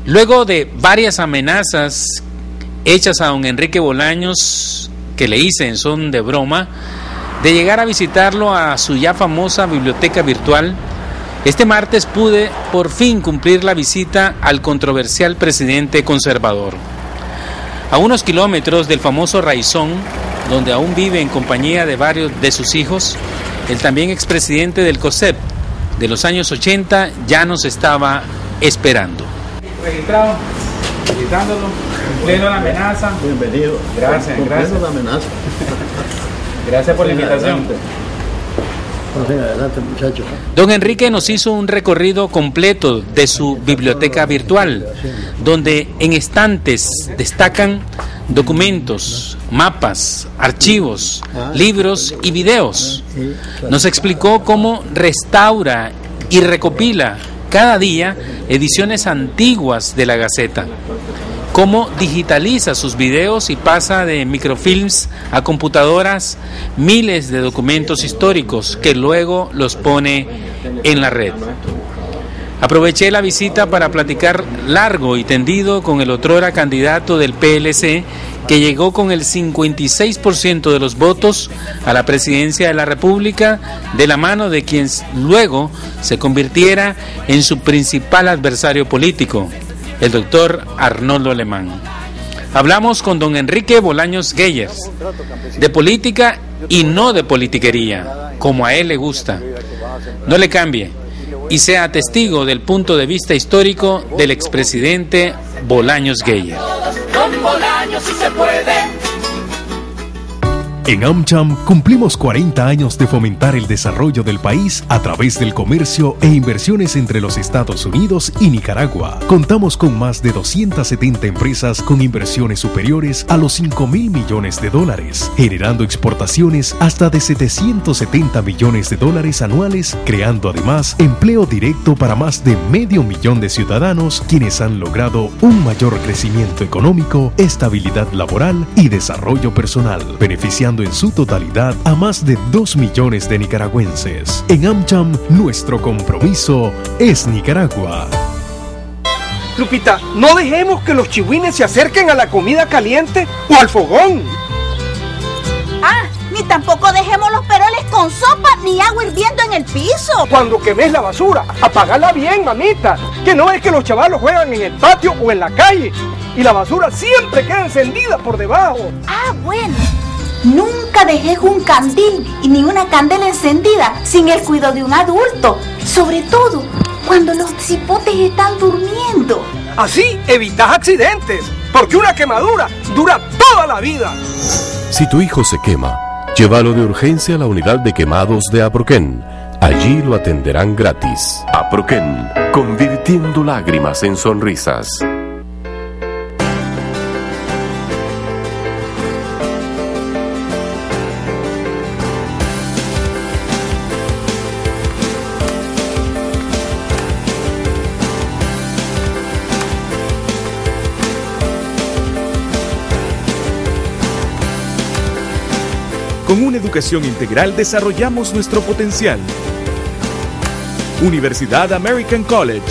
Luego de varias amenazas hechas a don Enrique Bolaños, que le hice en son de broma, de llegar a visitarlo a su ya famosa biblioteca virtual, este martes pude por fin cumplir la visita al controversial presidente conservador. A unos kilómetros del famoso Raizón, donde aún vive en compañía de varios de sus hijos, el también expresidente del COSEP de los años 80 ya nos estaba esperando. Registrado, visitándolo, cumpliendo la amenaza. Bienvenido. Gracias, cumpliendo la amenaza. Gracias por la invitación. Adelante, muchachos. Don Enrique nos hizo un recorrido completo de su biblioteca virtual, donde en estantes destacan documentos, mapas, archivos, libros y videos. Nos explicó cómo restaura y recopila cada día ediciones antiguas de la Gaceta, cómo digitaliza sus videos y pasa de microfilms a computadoras miles de documentos históricos que luego los pone en la red. Aproveché la visita para platicar largo y tendido con el otrora candidato del PLC, que llegó con el 56% de los votos a la presidencia de la República, de la mano de quien luego se convirtiera en su principal adversario político, el doctor Arnoldo Alemán. Hablamos con don Enrique Bolaños Geyers, de política y no de politiquería, como a él le gusta. No le cambie y sea testigo del punto de vista histórico del expresidente Bolaños Geyers. Con Bolaños sí se puede. En AmCham cumplimos 40 años de fomentar el desarrollo del país a través del comercio e inversiones entre los Estados Unidos y Nicaragua. Contamos con más de 270 empresas con inversiones superiores a los $5,000 millones, generando exportaciones hasta de $770 millones anuales, creando además empleo directo para más de 500,000 de ciudadanos, quienes han logrado un mayor crecimiento económico, estabilidad laboral y desarrollo personal, beneficiando en su totalidad a más de 2 millones de nicaragüenses. En AmCham, nuestro compromiso es Nicaragua. Lupita, no dejemos que los chihuines se acerquen a la comida caliente o al fogón. Ni tampoco dejemos los peroles con sopa ni agua hirviendo en el piso. Cuando quemes la basura, apágala bien, mamita. Que no es que los chavalos juegan en el patio o en la calle y la basura siempre queda encendida por debajo. Bueno. Nunca dejes un candil y ni una candela encendida sin el cuidado de un adulto, sobre todo cuando los cipotes están durmiendo. Así evitas accidentes, porque una quemadura dura toda la vida. Si tu hijo se quema, llévalo de urgencia a la unidad de quemados de Aproquén. Allí lo atenderán gratis. Aproquén, convirtiendo lágrimas en sonrisas. Con una educación integral desarrollamos nuestro potencial. Universidad American College.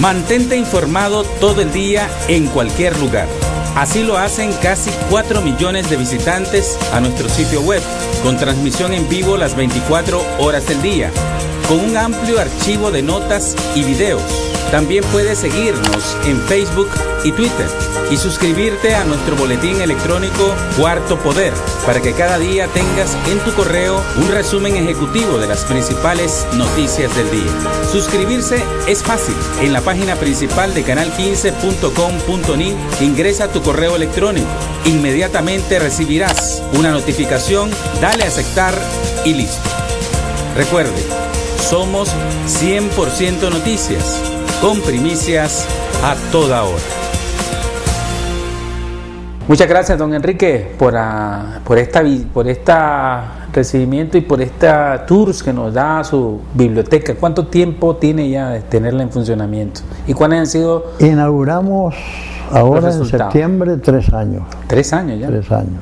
Mantente informado todo el día en cualquier lugar. Así lo hacen casi 4 millones de visitantes a nuestro sitio web, con transmisión en vivo las 24 horas del día, con un amplio archivo de notas y videos. También puedes seguirnos en Facebook y Twitter y suscribirte a nuestro boletín electrónico Cuarto Poder para que cada día tengas en tu correo un resumen ejecutivo de las principales noticias del día. Suscribirse es fácil. En la página principal de canal15.com.ni ingresa tu correo electrónico. Inmediatamente recibirás una notificación, dale a aceptar y listo. Recuerde, Somos 100% Noticias, con primicias a toda hora. Muchas gracias, don Enrique, por esta recibimiento y por esta tours que nos da su biblioteca. ¿Cuánto tiempo tiene ya de tenerla en funcionamiento? ¿Y cuáles han sido? Inauguramos ahora en septiembre 3 años. 3 años ya. 3 años.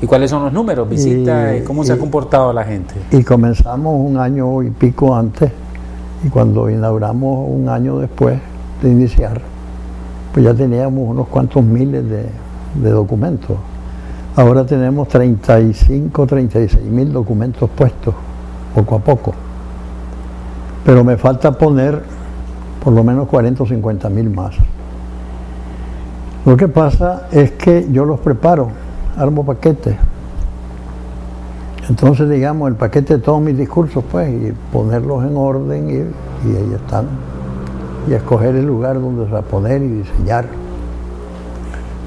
¿Y cuáles son los números? ¿Visita? ¿Cómo se ha comportado la gente? Y comenzamos un año y pico antes, y cuando inauguramos un año después de iniciar, pues ya teníamos unos cuantos miles de documentos. Ahora tenemos 35, 36 mil documentos puestos, poco a poco. Pero me falta poner por lo menos 40 o 50 mil más. Lo que pasa es que yo los preparo, armo paquetes. Entonces, digamos, el paquete de todos mis discursos, pues, y ponerlos en orden y ahí están. Y escoger el lugar donde se va a poner y diseñar.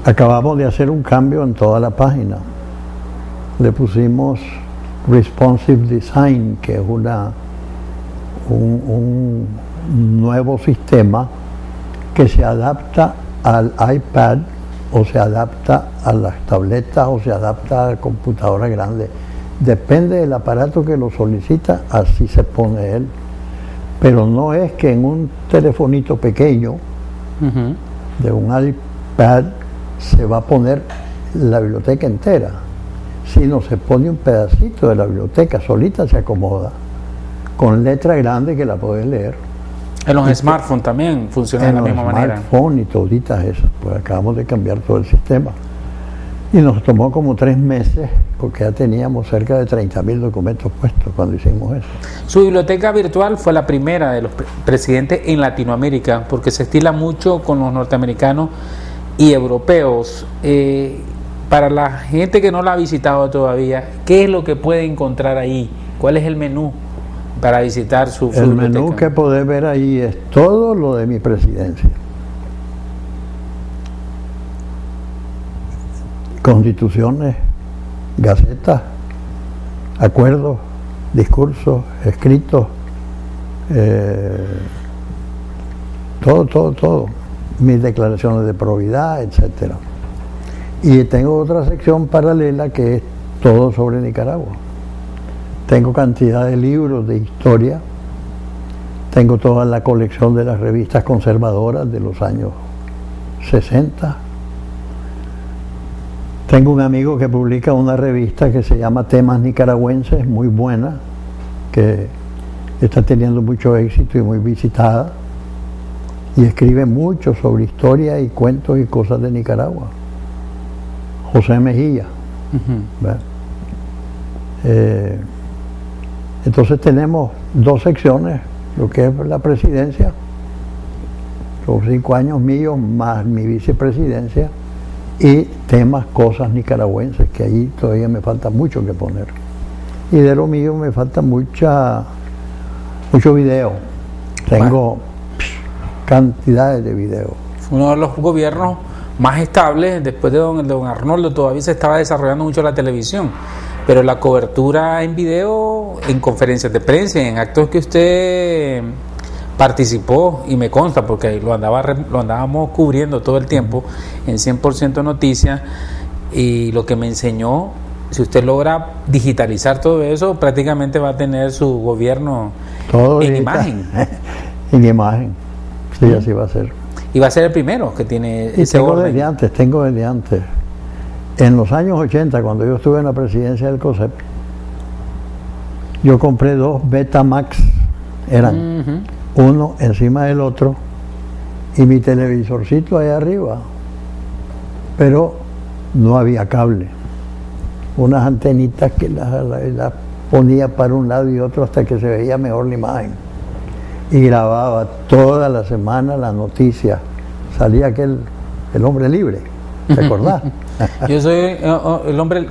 Acabamos de hacer un cambio en toda la página. Le pusimos Responsive Design, que es un nuevo sistema que se adapta al iPad, o se adapta a las tabletas, o se adapta a computadoras grandes. Depende del aparato que lo solicita, así se pone él. Pero no es que en un telefonito pequeño de un iPad se va a poner la biblioteca entera, sino se pone un pedacito de la biblioteca, solita se acomoda, con letra grande que la puedes leer. En los smartphones también funciona de la misma manera. En los smartphones y toditas esas, pues acabamos de cambiar todo el sistema. Y nos tomó como 3 meses, porque ya teníamos cerca de 30.000 documentos puestos cuando hicimos eso. Su biblioteca virtual fue la primera de los presidentes en Latinoamérica, porque se estila mucho con los norteamericanos y europeos. Para la gente que no la ha visitado todavía, ¿qué es lo que puede encontrar ahí? ¿Cuál es el menú para visitar su biblioteca? El menú que podés ver ahí es todo lo de mi presidencia. Constituciones, gacetas, acuerdos, discursos, escritos, todo. Mis declaraciones de probidad, etcétera. Y tengo otra sección paralela que es todo sobre Nicaragua. Tengo cantidad de libros de historia, tengo toda la colección de las revistas conservadoras de los años 60. Tengo un amigo que publica una revista que se llama Temas Nicaragüenses, muy buena, que está teniendo mucho éxito y muy visitada, y escribe mucho sobre historia y cuentos y cosas de Nicaragua. José Mejía. Entonces tenemos 2 secciones, lo que es la presidencia, los 5 años míos más mi vicepresidencia, y temas, cosas nicaragüenses, que ahí todavía me falta mucho que poner. Y de lo mío me falta mucho video. Tengo cantidades de videos. Uno de los gobiernos más estables, después de don Arnoldo, todavía se estaba desarrollando mucho la televisión, pero la cobertura en video, en conferencias de prensa, en actos que usted participó, y me consta porque lo andábamos cubriendo todo el tiempo en 100% Noticias, y lo que me enseñó, si usted logra digitalizar todo eso, prácticamente va a tener su gobierno todo en imagen. En imagen, sí, así va a ser. Y va a ser el primero que tiene y ese orden. Tengo desde antes. En los años 80, cuando yo estuve en la presidencia del COSEP, yo compré 2 Betamax, eran uno encima del otro, y mi televisorcito ahí arriba, pero no había cable, unas antenitas que las ponía para un lado y otro hasta que se veía mejor la imagen, y grababa toda la semana las noticias. Salía el hombre libre, ¿te acordás? Yo soy el hombre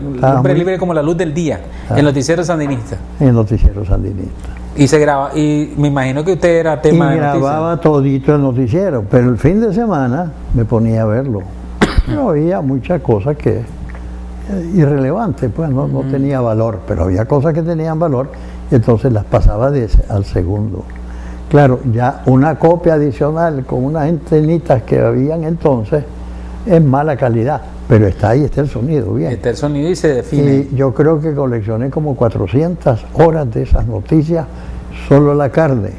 libre como la luz del día, el noticiero sandinista. El noticiero sandinista. Y se graba, y me imagino que usted era tema de noticias. Grababa todito el noticiero, pero el fin de semana me ponía a verlo. No había muchas cosas que irrelevantes, pues no tenía valor, pero había cosas que tenían valor, entonces las pasaba de ese al segundo. Claro, ya una copia adicional con unas antenitas que habían entonces es mala calidad, pero está ahí, está el sonido, bien. Está el sonido y se define. Y yo creo que coleccioné como 400 horas de esas noticias, solo la carne,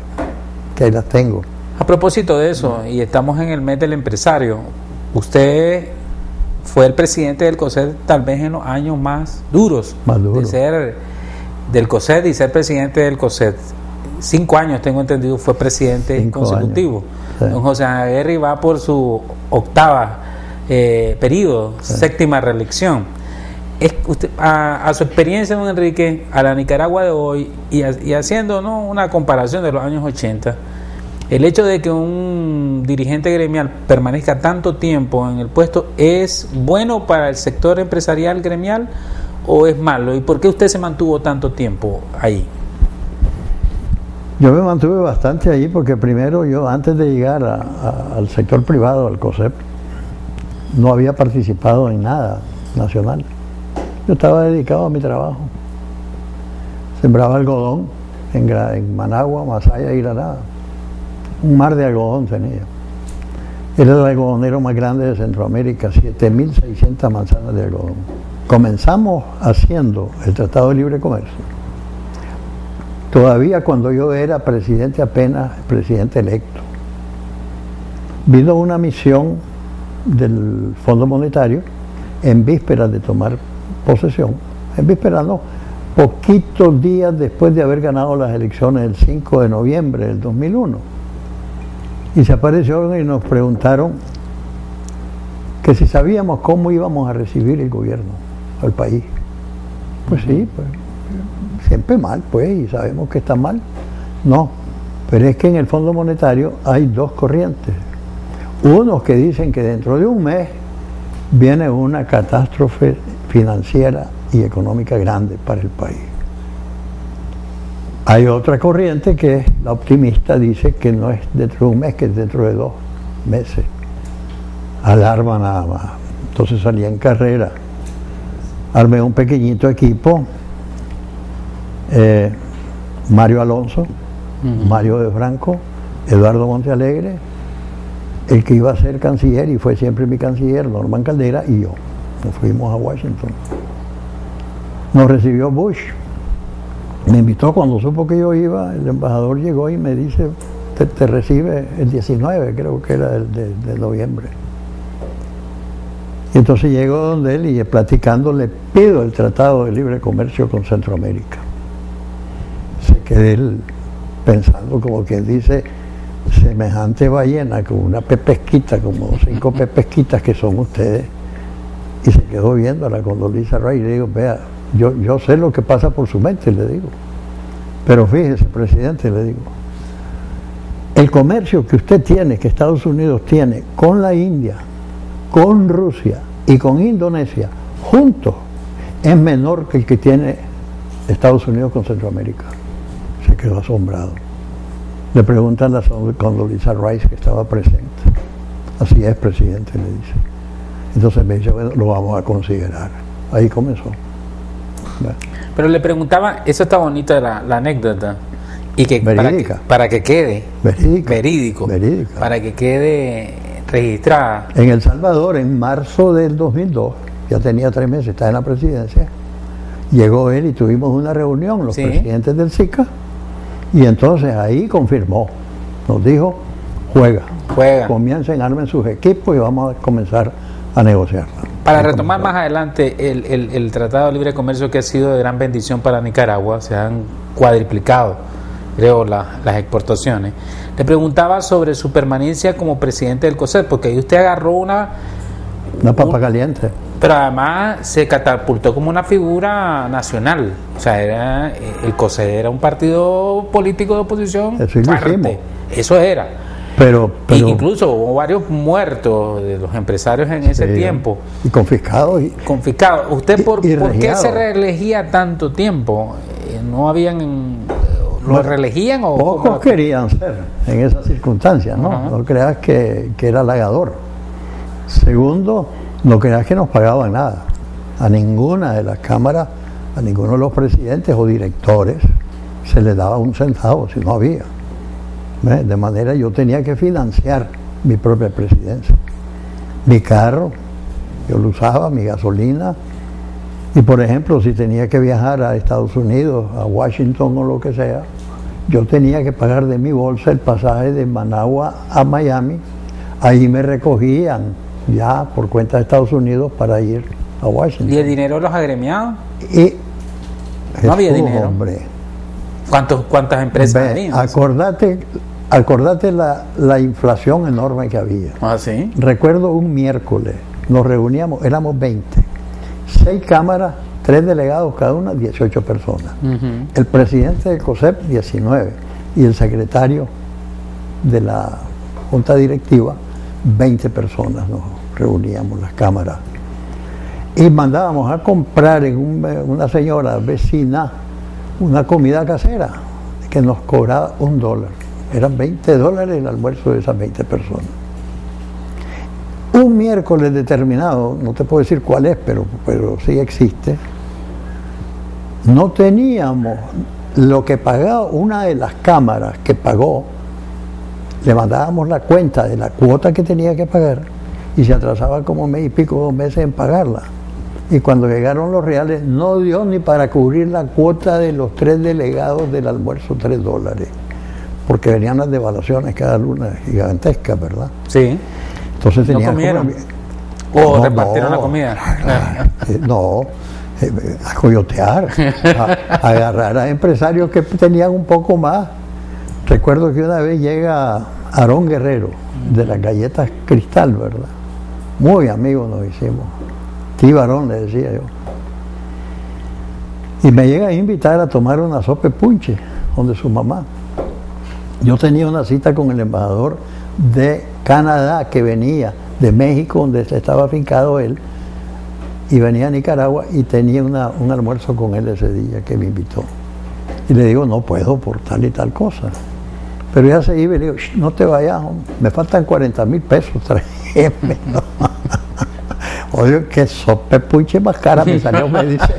que ahí las tengo. A propósito de eso, y estamos en el mes del empresario, usted fue el presidente del COSET tal vez en los años más duros de ser del COSET y ser presidente del COSET. 5 años, tengo entendido, fue presidente consecutivo. Sí. Don José Aguirre va por su 8º periodo, sí. 7ª reelección. Usted, a su experiencia, don Enrique, a la Nicaragua de hoy y haciendo, ¿no?, una comparación de los años 80, el hecho de que un dirigente gremial permanezca tanto tiempo en el puesto, ¿es bueno para el sector empresarial gremial o es malo? ¿Y por qué usted se mantuvo tanto tiempo ahí? Yo me mantuve bastante ahí porque primero yo, antes de llegar al sector privado, al COSEP, no había participado en nada nacional. Yo estaba dedicado a mi trabajo. Sembraba algodón en Managua, Masaya y Granada. Un mar de algodón tenía. Era el algodonero más grande de Centroamérica, 7.600 manzanas de algodón. Comenzamos haciendo el Tratado de Libre Comercio. Todavía cuando yo era presidente, apenas presidente electo, vino una misión del Fondo Monetario en vísperas de tomar posesión, en vísperas no, poquitos días después de haber ganado las elecciones el 5 de noviembre del 2001, y se aparecieron y nos preguntaron que si sabíamos cómo íbamos a recibir el gobierno al país. Pues sí, pues siempre mal, pues, y sabemos que está mal. No, pero es que en el Fondo Monetario hay dos corrientes. Unos que dicen que dentro de un mes viene una catástrofe financiera y económica grande para el país. Hay otra corriente que es la optimista, dice que no es dentro de un mes, que es dentro de 2 meses. Alarma nada más. Entonces salí en carrera, armé un pequeñito equipo, Mario Alonso, Mario de Franco, Eduardo Montealegre, el que iba a ser canciller y fue siempre mi canciller, Norman Caldera, y yo. Nos fuimos a Washington. Nos recibió Bush. Me invitó cuando supo que yo iba, el embajador llegó y me dice, te recibe el 19, creo que era de noviembre. Y entonces llego donde él y platicando le pido el Tratado de Libre Comercio con Centroamérica. Se quedé él pensando, como quien dice, semejante ballena, con una pepesquita, como 5 pepesquitas que son ustedes, y se quedó viéndola con Condoleezza Rice y le digo, vea, yo sé lo que pasa por su mente, le digo, pero fíjese, presidente, le digo, el comercio que usted tiene, que Estados Unidos tiene con la India, con Rusia y con Indonesia, juntos, es menor que el que tiene Estados Unidos con Centroamérica. Se quedó asombrado. Le preguntan a Condoleezza Rice, que estaba presente. Así es, presidente, le dice. Entonces me dice, bueno, lo vamos a considerar. Ahí comenzó. ¿Ve? Pero le preguntaba, eso está bonita la anécdota, y que para que quede verídico, para que quede registrada. En El Salvador, en marzo del 2002, ya tenía 3 meses, estaba en la presidencia, llegó él y tuvimos una reunión, los presidentes del SICA, y entonces ahí confirmó, nos dijo, juega, comiencen, armen sus equipos y vamos a comenzar a negociar. Para retomar más adelante el Tratado de Libre Comercio, que ha sido de gran bendición para Nicaragua, se han cuadriplicado, creo, las exportaciones. Le preguntaba sobre su permanencia como presidente del COSET, porque ahí usted agarró una papa caliente. Pero además se catapultó como una figura nacional. O sea, el COSET era un partido político de oposición fuerte. Eso era. Pero incluso hubo varios muertos de los empresarios en ese tiempo. Y confiscados. Confiscados. ¿Usted por qué se reelegía tanto tiempo? ¿No habían... ¿Lo reelegían o...? Pocos querían ser en esas circunstancias, ¿no? No creas que era halagador. Segundo, no creas que nos pagaban nada. A ninguna de las cámaras, a ninguno de los presidentes o directores se le daba un centavo si no había. De manera yo tenía que financiar mi propia presidencia. Mi carro, yo lo usaba, mi gasolina. Y por ejemplo, si tenía que viajar a Estados Unidos, a Washington o lo que sea, yo tenía que pagar de mi bolsa el pasaje de Managua a Miami. Ahí me recogían ya por cuenta de Estados Unidos para ir a Washington. ¿Y el dinero de los agremiados? Y no había dinero. Hombre. ¿Cuántas empresas había? Acordate la inflación enorme que había. ¿Ah, sí? Recuerdo un miércoles, nos reuníamos, éramos 20, 6 cámaras, 3 delegados cada una, 18 personas. El presidente del COSEP, 19, y el secretario de la junta directiva, 20 personas nos reuníamos, las cámaras. Y mandábamos a comprar en una señora vecina una comida casera que nos cobraba $1. Eran $20 el almuerzo de esas 20 personas. Un miércoles determinado, no te puedo decir cuál es, pero sí existe, no teníamos lo que pagaba una de las cámaras que pagó, le mandábamos la cuenta de la cuota que tenía que pagar y se atrasaba como mes y pico, 2 meses en pagarla. Y cuando llegaron los reales no dio ni para cubrir la cuota de los 3 delegados del almuerzo, $3. Porque venían las devaluaciones cada luna gigantescas, ¿verdad? Sí. Entonces tenían ¿No comieron? ¿O repartieron la comida? No, a coyotear, a agarrar a empresarios que tenían un poco más. Recuerdo que una vez llega Aarón Guerrero, de las galletas Cristal, ¿verdad? Muy amigos nos hicimos. Tío Aarón, le decía yo. Y me llega a invitar a tomar una sopa de punche, donde su mamá. Yo tenía una cita con el embajador de Canadá que venía de México, donde estaba afincado él, y venía a Nicaragua y tenía un almuerzo con él ese día que me invitó. Y le digo, no puedo por tal y tal cosa. Pero ya se iba y le digo, no te vayas, me faltan 40,000 pesos, tráeme. Oye, que sopa punche más cara me salió, me dice.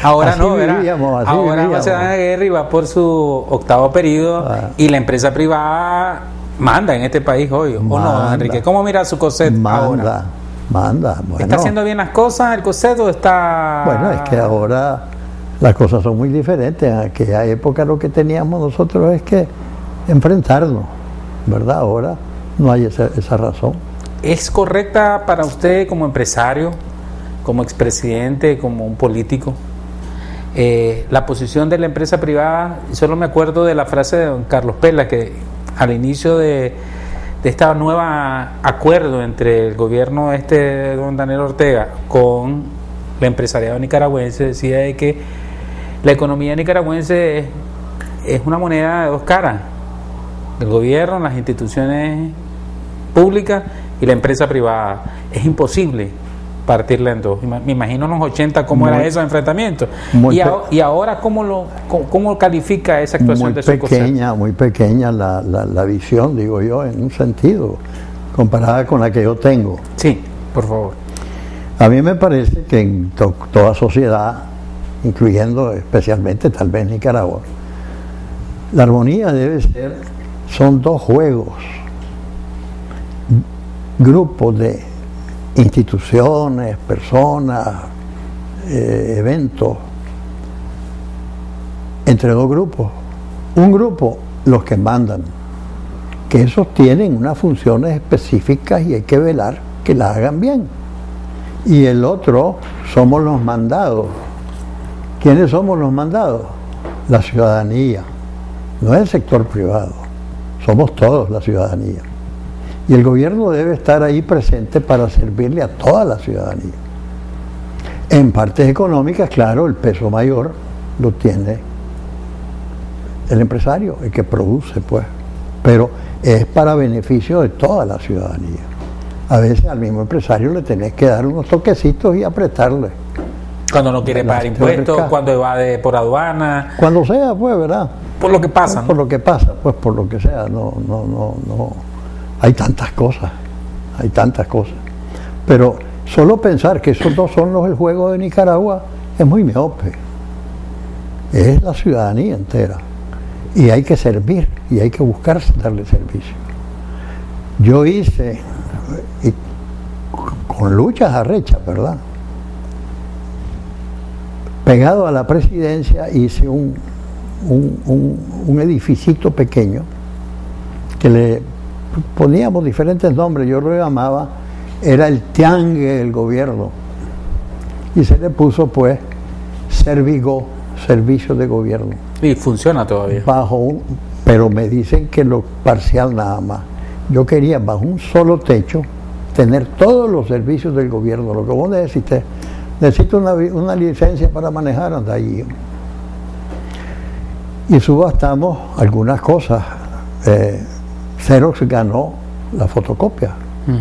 Ahora así no, ¿verdad? Vivíamos, ahora José Daniel Aguirre va por su 8º periodo y la empresa privada manda en este país hoy, ¿o no, Enrique? ¿Cómo mira su COSET ahora? Manda. Bueno. ¿Está haciendo bien las cosas el COSET o está...? Bueno, es que ahora las cosas son muy diferentes. En aquella época lo que teníamos nosotros es que enfrentarnos, ¿verdad? Ahora no hay esa razón. ¿Es correcta para usted como empresario, como expresidente, como un político, la posición de la empresa privada? Solo me acuerdo de la frase de don Carlos Pela, que al inicio de este nuevo acuerdo entre el gobierno de don Daniel Ortega con el empresariado nicaragüense, decía de que la economía nicaragüense es una moneda de 2 caras, del gobierno, las instituciones públicas y la empresa privada. Es imposible partirla en dos. Me imagino en los 80 cómo era esos enfrentamientos. Y ahora ¿cómo califica esa actuación de su COSET? Muy pequeña la visión, digo yo, en un sentido, comparada con la que yo tengo. Sí, por favor. A mí me parece que en toda sociedad, incluyendo especialmente tal vez Nicaragua, la armonía son 2 juegos, grupos de instituciones, personas, eventos, entre 2 grupos. Un grupo, los que mandan, que esos tienen unas funciones específicas y hay que velar que las hagan bien. Y el otro, somos los mandados. ¿Quiénes somos los mandados? La ciudadanía, no el sector privado, somos todos la ciudadanía. Y el gobierno debe estar ahí presente para servirle a toda la ciudadanía. En partes económicas, claro, el peso mayor lo tiene el empresario, el que produce, pues. Pero es para beneficio de toda la ciudadanía. A veces al mismo empresario le tenés que dar unos toquecitos y apretarle. Cuando no quiere pagar impuestos, cuando evade por aduana. Cuando sea, pues, ¿verdad? Por lo que pasa, ¿no? Por lo que pasa, pues, por lo que sea, no. Hay tantas cosas. Pero solo pensar que esos 2 son el juego de Nicaragua es muy miope. es la ciudadanía entera. Y hay que servir, y hay que buscar darle servicio. Yo hice, y con luchas arrechas, ¿verdad? Pegado a la presidencia hice un edificito pequeño que le poníamos diferentes nombres. Yo lo llamaba, era el tiangue del gobierno, y se le puso pues Servigo, servicio de gobierno. Y funciona todavía. Pero me dicen que lo parcial nada más. Yo quería bajo un solo techo tener todos los servicios del gobierno, lo que vos necesites. Necesito una licencia para manejar, anda allí. Y subastamos algunas cosas. Xerox ganó la fotocopia,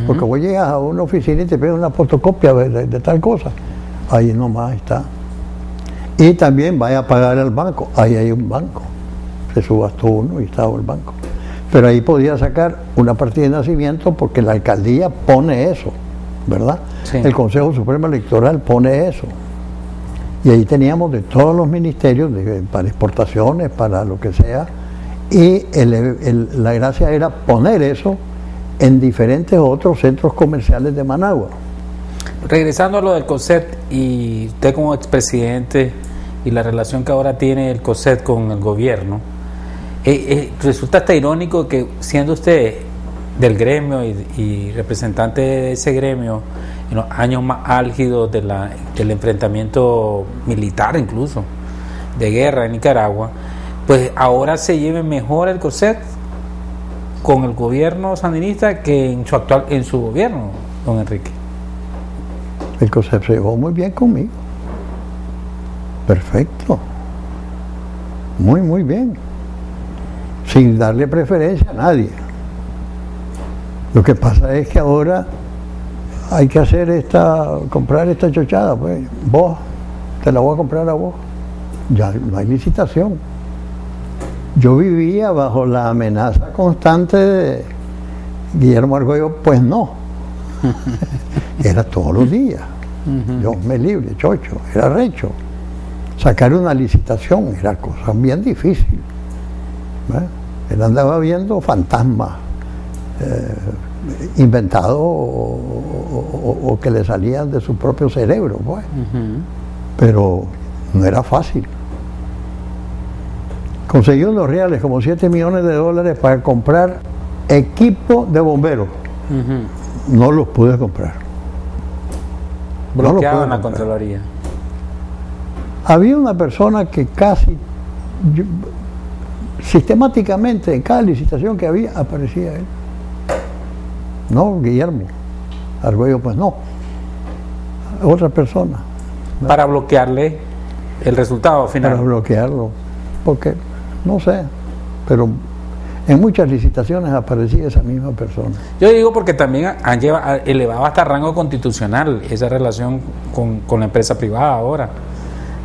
porque vos llegas a una oficina y te piden una fotocopia de tal cosa. Ahí nomás está. Y también vaya a pagar al banco. Ahí hay un banco. Se subastó uno y estaba el banco. Pero ahí podía sacar una partida de nacimiento porque la alcaldía pone eso, ¿verdad? Sí. El Consejo Supremo Electoral pone eso. Y ahí teníamos de todos los ministerios, para exportaciones, para lo que sea. Y la gracia era poner eso en diferentes otros centros comerciales de Managua. Regresando a lo del COSET, y usted como expresidente y la relación que ahora tiene el COSET con el gobierno, resulta hasta irónico que siendo usted del gremio y representante de ese gremio en los años más álgidos del enfrentamiento militar, incluso de guerra en Nicaragua, pues ahora se lleve mejor el COSET con el gobierno sandinista que en su gobierno, don Enrique. El COSET se llevó muy bien conmigo. Perfecto. Muy, muy bien. Sin darle preferencia a nadie. Lo que pasa es que ahora hay que comprar esta chochada, pues. Vos, te la voy a comprar a vos. Ya no hay licitación. Yo vivía bajo la amenaza constante de Guillermo Argüello, pues no. Era todos los días. Yo me libre, chocho, era recho. Sacar una licitación era cosa bien difícil. Él andaba viendo fantasmas inventados o que le salían de su propio cerebro, pues. Pero no era fácil. Conseguí unos reales, como $7 millones para comprar equipo de bomberos. No los pude comprar. Bloqueaban la Contraloría. Había una persona que casi sistemáticamente en cada licitación que había aparecía él. No, Guillermo Argüello, pues no. Otra persona. Para bloquearle el resultado final. Para bloquearlo. Porque, no sé, pero en muchas licitaciones aparecía esa misma persona. Yo digo porque también han elevado hasta rango constitucional esa relación con la empresa privada ahora.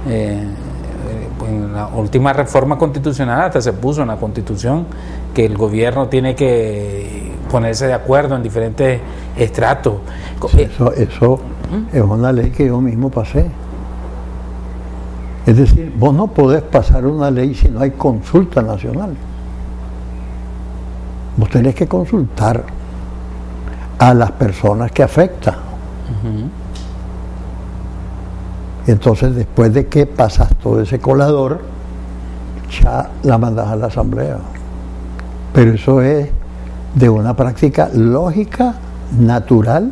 En la última reforma constitucional hasta se puso en la Constitución que el gobierno tiene que ponerse de acuerdo en diferentes estratos. Eso es una ley que yo mismo pasé. Es decir, vos no podés pasar una ley si no hay consulta nacional. Vos tenés que consultar a las personas que afecta. Entonces, después de que pasas todo ese colador, ya la mandas a la asamblea. Pero eso es de una práctica lógica, natural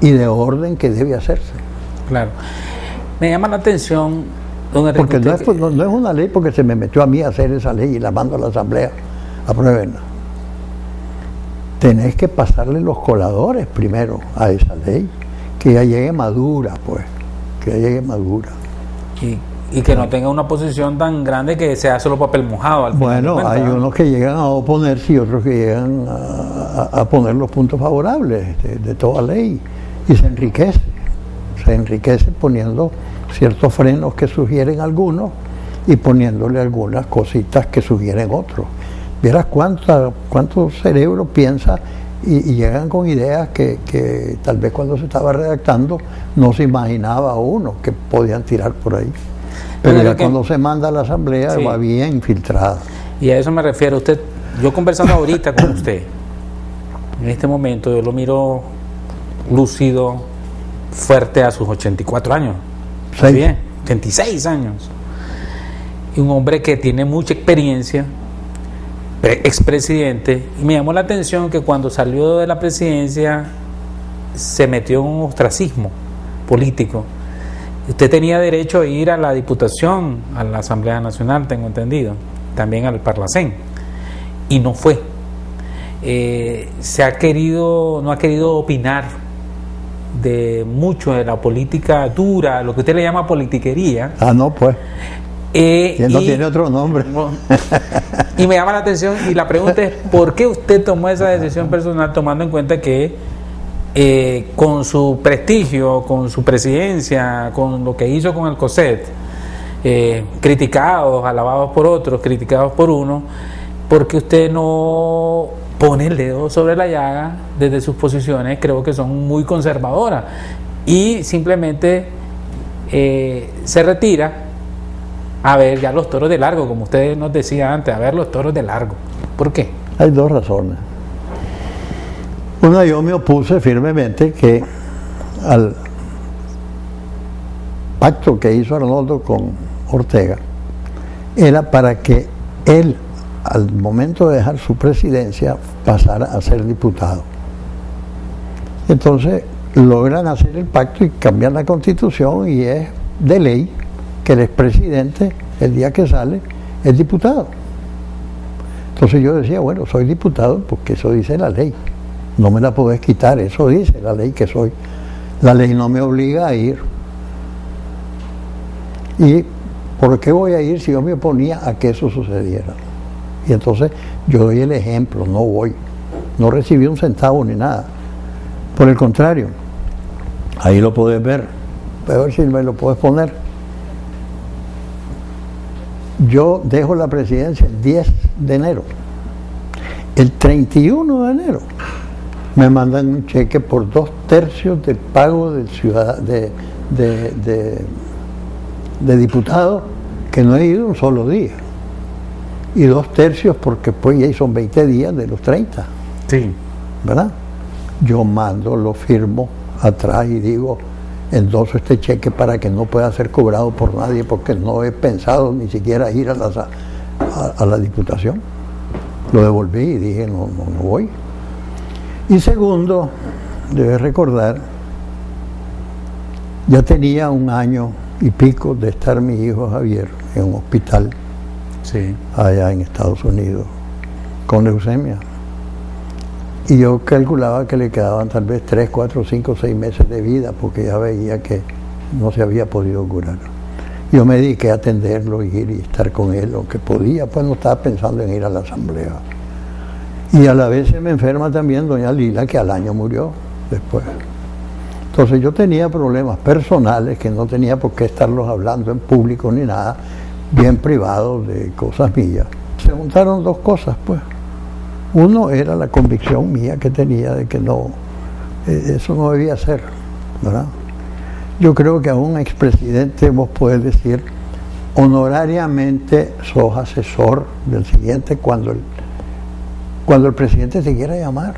y de orden que debe hacerse. Claro. Me llama la atención, don Enrique. Porque no es una ley porque se me metió a mí a hacer esa ley y la mando a la asamblea. Apruébenla. Tenés que pasarle los coladores primero a esa ley, que ya llegue madura, pues. Que ya llegue madura. Y que no tenga una posición tan grande que sea solo papel mojado. Bueno, hay unos que llegan a oponerse y otros que llegan a poner los puntos favorables de toda ley. Y se enriquece poniendo ciertos frenos que sugieren algunos y poniéndole algunas cositas que sugieren otros. Vieras cuánto cerebro piensa y llegan con ideas que tal vez cuando se estaba redactando no se imaginaba uno que podían tirar por ahí. Pero ya cuando se manda a la asamblea va bien filtrada. Y a eso me refiero. Usted, yo conversando ahorita con usted, en este momento yo lo miro lúcido, fuerte a sus 84 años. Bien, 86 años. Y un hombre que tiene mucha experiencia, expresidente, y me llamó la atención que cuando salió de la presidencia se metió en un ostracismo político. Usted tenía derecho a ir a la Diputación, a la Asamblea Nacional, tengo entendido, también al Parlacén, y no fue. No ha querido opinar de mucho de la política dura, lo que usted le llama politiquería. No, pues. No tiene otro nombre. Y me llama la atención, y la pregunta es, ¿por qué usted tomó esa decisión personal tomando en cuenta que con su prestigio, con su presidencia, con lo que hizo con el COSET, criticados, alabados por otros, criticados por uno, porque usted no pone el dedo sobre la llaga desde sus posiciones? Creo que son muy conservadoras, y simplemente se retira a ver ya los toros de largo, como usted nos decía antes, a ver los toros de largo. ¿Por qué? Hay dos razones. Una, yo me opuse firmemente que al pacto que hizo Arnoldo con Ortega era para que él, al momento de dejar su presidencia, pasara a ser diputado. Entonces logran hacer el pacto y cambian la Constitución, y es de ley que el expresidente, el día que sale, es diputado. Entonces yo decía, bueno, soy diputado porque eso dice la ley, no me la podés quitar, eso dice la ley que soy. La ley no me obliga a ir. ¿Y por qué voy a ir si yo me oponía a que eso sucediera? Y entonces yo doy el ejemplo, no voy, no recibí un centavo ni nada. Por el contrario, ahí lo podés ver, a ver si me lo puedes poner. Yo dejo la presidencia el 10 de enero. El 31 de enero me mandan un cheque por 2/3 del pago del de diputado, que no he ido un solo día. Y 2/3 porque pues ya son 20 días de los 30. Sí. ¿Verdad? Yo mando, lo firmo atrás y digo, endoso este cheque para que no pueda ser cobrado por nadie, porque no he pensado ni siquiera ir a la Diputación. Lo devolví y dije, no voy. Y segundo, debes recordar, ya tenía 1 año y pico de estar mi hijo Javier en un hospital, sí, allá en Estados Unidos, con leucemia. Y yo calculaba que le quedaban tal vez 3, 4, 5, 6 meses de vida, porque ya veía que no se había podido curar. Yo me dediqué a atenderlo, ir y estar con él, lo que podía, pues no estaba pensando en ir a la asamblea. Y a la vez se me enferma también doña Lila, que al año murió después. Entonces yo tenía problemas personales que no tenía por qué estarlos hablando en público ni nada, bien privados, de cosas mías. Se juntaron dos cosas, pues. Uno era la convicción mía que tenía de que no, eso no debía ser, ¿verdad? Yo creo que a un expresidente vos podés decir, honorariamente sos asesor del siguiente cuando el presidente te quiera llamar,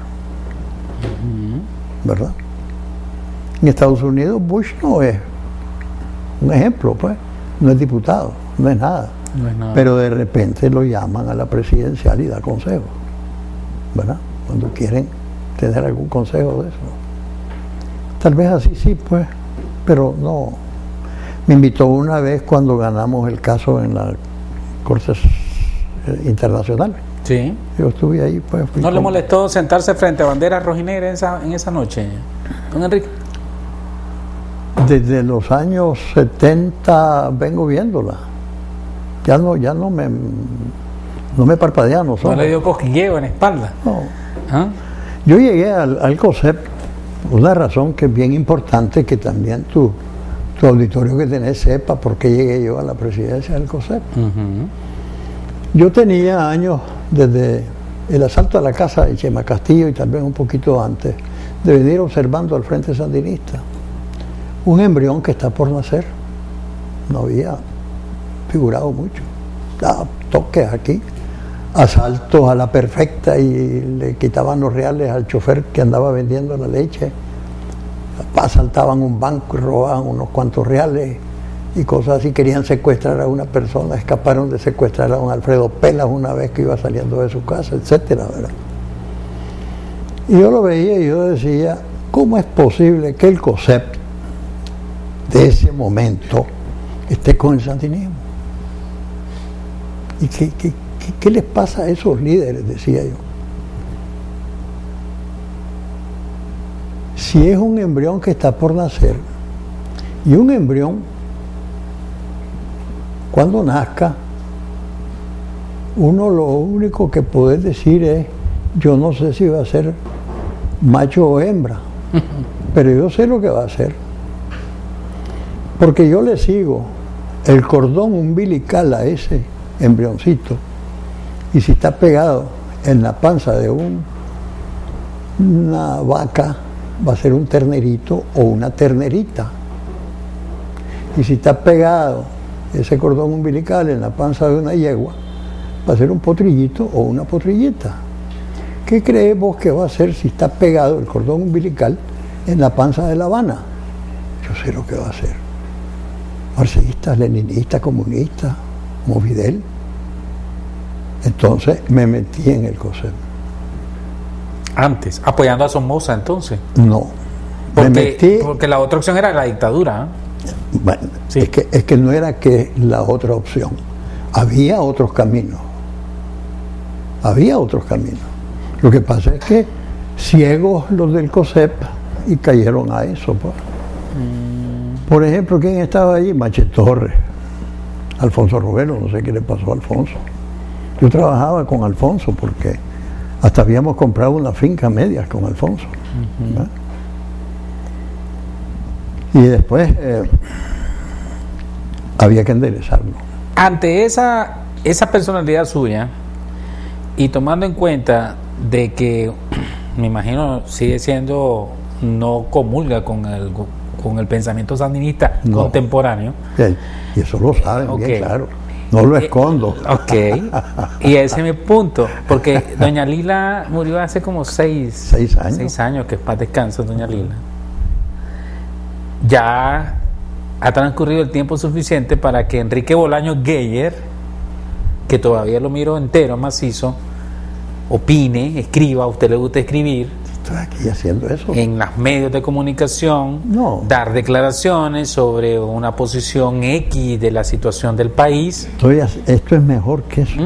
¿verdad? En Estados Unidos Bush no es un ejemplo, pues, no es diputado, no es nada, pero de repente lo llaman a la presidencial y da consejos, ¿verdad? Cuando quieren tener algún consejo de eso. Tal vez así sí, pues, pero no. Me invitó una vez cuando ganamos el caso en la Corte Internacional. Sí. Yo estuve ahí, pues. ¿No le molestó sentarse frente a banderas rojinegras en esa noche, don Enrique? Desde los años 70 vengo viéndola. Ya no me parpadea, no son. ¿No le dio cosquilleo en la espalda? No. ¿Ah? Yo llegué al COSEP, una razón que es bien importante, que también tu auditorio que tenés sepa por qué llegué yo a la presidencia del COSEP. Yo tenía años, desde el asalto a la casa de Chema Castillo y tal vez un poquito antes, de venir observando al Frente Sandinista. Un embrión que está por nacer. No había figurado mucho. Toques aquí, asaltos a la perfecta y le quitaban los reales al chofer que andaba vendiendo la leche, asaltaban un banco y robaban unos cuantos reales y cosas así. Querían secuestrar a una persona, escaparon de secuestrar a don Alfredo Pelas una vez que iba saliendo de su casa, etcétera, ¿verdad? Y yo lo veía y yo decía, ¿cómo es posible que el COSEP de ese momento esté con el sandinismo? ¿Y qué les pasa a esos líderes? Decía yo. Si es un embrión que está por nacer, y un embrión, cuando nazca, uno lo único que puede decir es, yo no sé si va a ser macho o hembra, pero yo sé lo que va a ser. Porque yo le sigo el cordón umbilical a ese embrioncito, y si está pegado en la panza de una vaca, va a ser un ternerito o una ternerita. Y si está pegado ese cordón umbilical en la panza de una yegua, va a ser un potrillito o una potrillita. ¿Qué crees vos que va a ser si está pegado el cordón umbilical en la panza de La Habana? Yo sé lo que va a ser. Marxista, leninista, comunista, como Fidel. Entonces me metí en el COSEP. Antes, apoyando a Somoza entonces. No. Porque la otra opción era la dictadura. Bueno, sí. es que no era que la otra opción. Había otros caminos. Había otros caminos. Lo que pasa es que ciegos los del COSEP y cayeron a eso. Pues. Por ejemplo, ¿quién estaba allí? Machet Torres, Alfonso Robelo, no sé qué le pasó a Alfonso. Yo trabajaba con Alfonso porque hasta habíamos comprado una finca a medias con Alfonso. Y después había que enderezarlo. Ante esa personalidad suya, y tomando en cuenta de que, me imagino, sigue siendo, no comulga con el pensamiento sandinista contemporáneo. Y eso lo saben bien, claro. No lo escondo. Y ese es mi punto, porque doña Lila murió hace como 6 años. 6 años, que paz descanse doña Lila. Ya ha transcurrido el tiempo suficiente para que Enrique Bolaños Geyer, que todavía lo miro entero, macizo, opine, escriba, a usted le gusta escribir. Estoy aquí haciendo eso. En los medios de comunicación, dar declaraciones sobre una posición X de la situación del país. Esto es mejor que eso.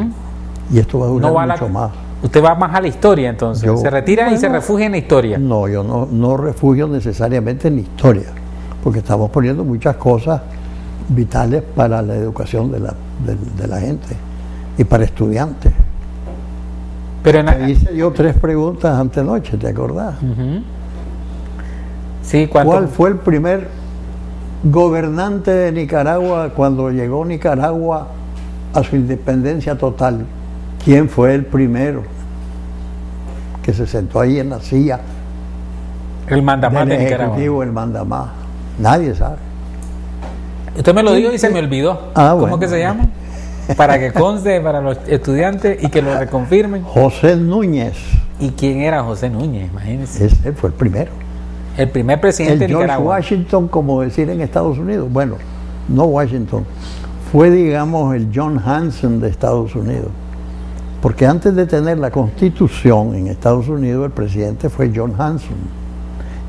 Y esto va a durar mucho más. Usted va más a la historia entonces. Se retira y se refugia en la historia. No, yo no refugio necesariamente en la historia, porque estamos poniendo muchas cosas vitales para la educación de la gente y para estudiantes. Pero me hice yo 3 preguntas antenoche, ¿te acordás? Sí, ¿cuál fue el primer gobernante de Nicaragua cuando llegó Nicaragua a su independencia total? ¿Quién fue el primero que se sentó ahí en la silla? El mandamás de Nicaragua. El mandamás. Nadie sabe. Usted me lo dijo y se me olvidó. ¿Cómo que se llama? Para que conste para los estudiantes y que lo reconfirmen. José Núñez. ¿Y quién era José Núñez? Imagínense. Ese fue el primero. El primer presidente de Nicaragua. George Washington, como decir en Estados Unidos. Bueno, no Washington. Fue, digamos, el John Hanson de Estados Unidos. Porque antes de tener la Constitución en Estados Unidos, el presidente fue John Hanson.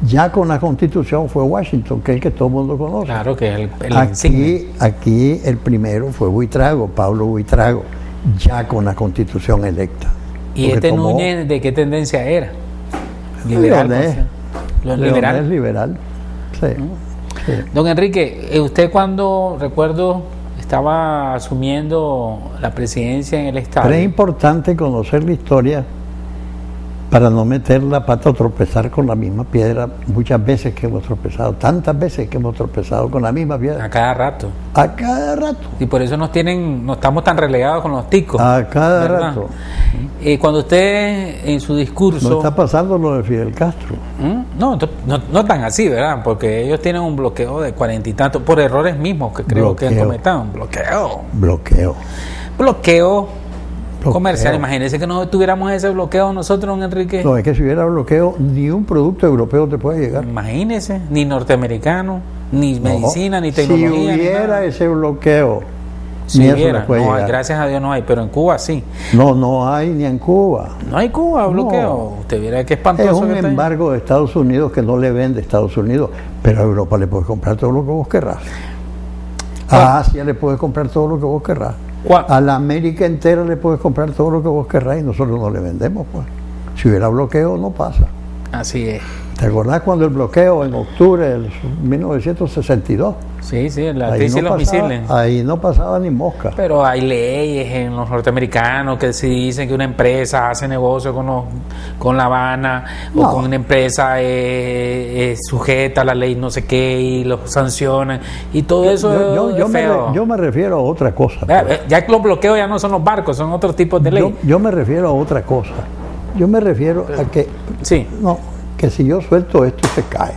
Ya con la Constitución fue Washington, que es el que todo el mundo conoce. Claro, que es el aquí el primero fue Buitrago, Pablo Buitrago, ya con la Constitución electa. ¿Y este Núñez de qué tendencia era? Liberal. Liberal. Sí. Don Enrique, usted cuando, recuerdo, estaba asumiendo la presidencia en el Estado. Pero es importante conocer la historia para no meter la pata o tropezar con la misma piedra muchas veces que hemos tropezado, tantas veces que hemos tropezado con la misma piedra. A cada rato. A cada rato. Y por eso no estamos tan relegados con los ticos. A cada ¿verdad? rato. Cuando usted en su discurso... No está pasando lo de Fidel Castro. No tan así, ¿verdad? Porque ellos tienen un bloqueo de 40 y tantos, por errores mismos que creo que han cometido. Bloqueo comercial. Imagínense que no tuviéramos ese bloqueo nosotros, don Enrique. No, es que si hubiera bloqueo, ni un producto europeo te puede llegar. Imagínese, ni norteamericano, ni medicina, ni tecnología. Si hubiera ese bloqueo, si ni hubiera, eso puede llegar. Gracias a Dios no hay, pero en Cuba sí. No hay ni en Cuba. No hay Cuba bloqueo. No. Usted viera qué espantoso. Es un embargo de Estados Unidos que no le vende Estados Unidos, pero a Europa le puedes comprar todo lo que vos querrás. A Asia le puedes comprar todo lo que vos querrás. A la América entera le puedes comprar todo lo que vos querrás y nosotros no le vendemos, pues. Si hubiera bloqueo, no pasa. Así es. ¿Te acordás cuando el bloqueo en octubre del 1962? Sí, la crisis de los misiles. Ahí no pasaba ni mosca. Pero hay leyes en los norteamericanos que si dicen que una empresa hace negocio con La Habana o con una empresa sujeta a la ley no sé qué y los sancionan y todo eso es feo. Yo me refiero a otra cosa. Ya que los bloqueos ya no son los barcos, son otros tipos de ley. Yo me refiero a otra cosa. Yo me refiero a que... Sí. Que si yo suelto esto se cae,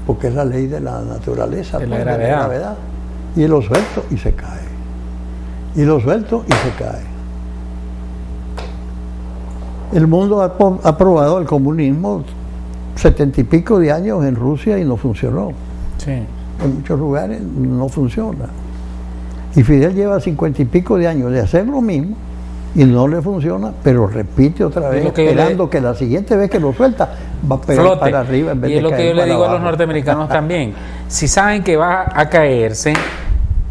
porque es la ley de la naturaleza, de pues, la gravedad. Y lo suelto y se cae, y lo suelto y se cae. El mundo ha probado el comunismo 70 y pico de años en Rusia y no funcionó. Sí. En muchos lugares no funciona. Y Fidel lleva 50 y pico de años de hacer lo mismo y no le funciona, pero repite otra vez, esperando que la siguiente vez que lo suelta va a pegar flote para arriba en vez y de es lo que yo le digo a los norteamericanos también. Si saben que va a caerse,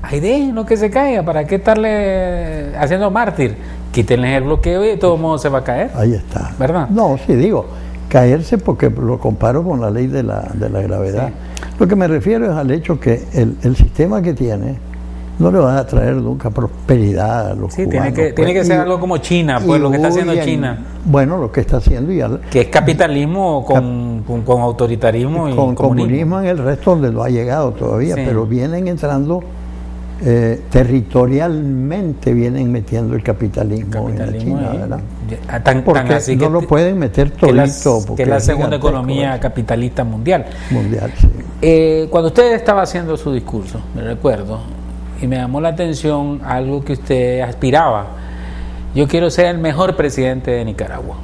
ahí déjenlo que se caiga, ¿para qué estarle haciendo mártir? Quítenle el bloqueo y de todo modo se va a caer. Ahí está. ¿Verdad? No, sí digo, caerse porque lo comparo con la ley de la gravedad. Sí. Lo que me refiero es al hecho que el sistema que tiene no le va a traer nunca prosperidad a los cubanos. Tiene que ser algo como China, pues lo que está haciendo China. Bueno, lo que está haciendo que es capitalismo con autoritarismo y con comunismo en el resto donde no ha llegado todavía, pero vienen entrando territorialmente, vienen metiendo el capitalismo en la China, ¿verdad? Porque tan así no lo pueden meter todito. Que es la segunda economía capitalista mundial. Sí. Cuando usted estaba haciendo su discurso, me recuerdo, y me llamó la atención algo que usted aspiraba. Yo quiero ser el mejor presidente de Nicaragua.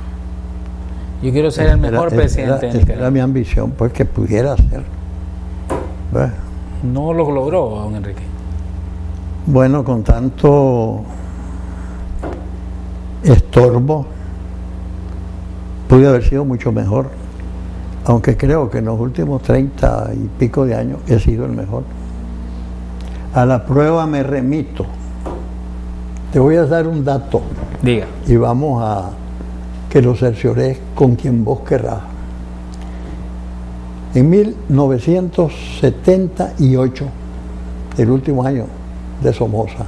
Yo quiero ser el mejor presidente de Nicaragua. Era mi ambición, pues, que pudiera ser. Bueno. No lo logró, don Enrique. Bueno, con tanto estorbo, pude haber sido mucho mejor, aunque creo que en los últimos 30 y pico de años he sido el mejor. A la prueba me remito. Te voy a dar un dato. Diga. Y vamos a que lo cerciores con quien vos querrás. En 1978, el último año de Somoza,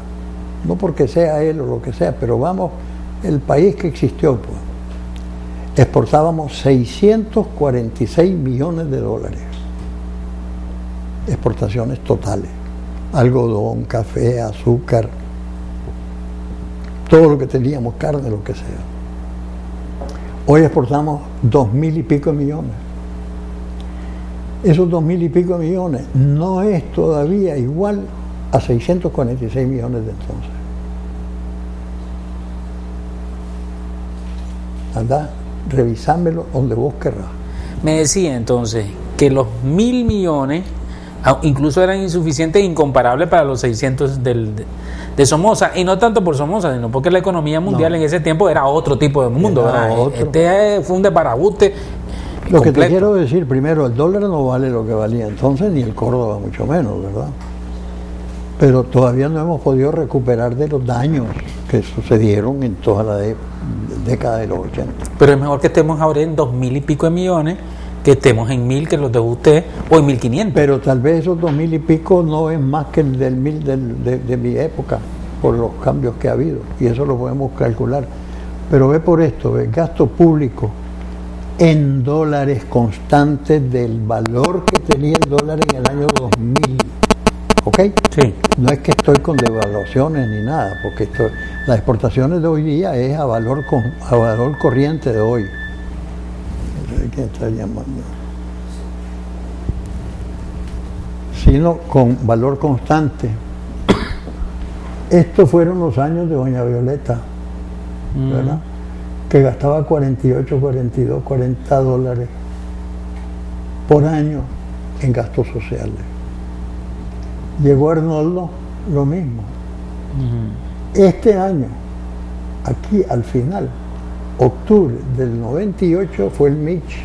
no porque sea él o lo que sea, pero vamos, el país que existió, pues, exportábamos 646 millones de dólares. Exportaciones totales. Algodón, café, azúcar, todo lo que teníamos, carne, lo que sea. Hoy exportamos 2.000 y pico de millones. Esos 2.000 y pico de millones no es todavía igual a 646 millones de entonces. Andá, revisámelo donde vos querrás. Me decía entonces que los 1.000 millones incluso eran insuficientes e incomparables para los 600 de Somoza, y no tanto por Somoza, sino porque la economía mundial en ese tiempo era otro tipo de mundo, este fue un desbarajuste Lo que te quiero decir, primero, el dólar no vale lo que valía entonces, ni el Córdoba mucho menos, ¿verdad? Pero todavía no hemos podido recuperar de los daños que sucedieron en toda la década de los 80. Pero es mejor que estemos ahora en 2.000 y pico de millones, que estemos en 1.000, que los de usted, o en 1.500. Pero tal vez esos 2.000 y pico no es más que el del 1.000 de mi época, por los cambios que ha habido, y eso lo podemos calcular. Pero ve por esto, el gasto público en dólares constantes del valor que tenía el dólar en el año 2000. ¿Ok? Sí. No es que estoy con devaluaciones ni nada, porque las exportaciones de hoy día es a valor corriente de hoy. ¿Quién está llamando? Sino con valor constante. Estos fueron los años de doña Violeta, ¿verdad? Que gastaba 48, 42, 40 dólares por año en gastos sociales. Llegó Arnoldo, lo mismo. Este año, aquí al final, octubre del 98, fue el Mitch.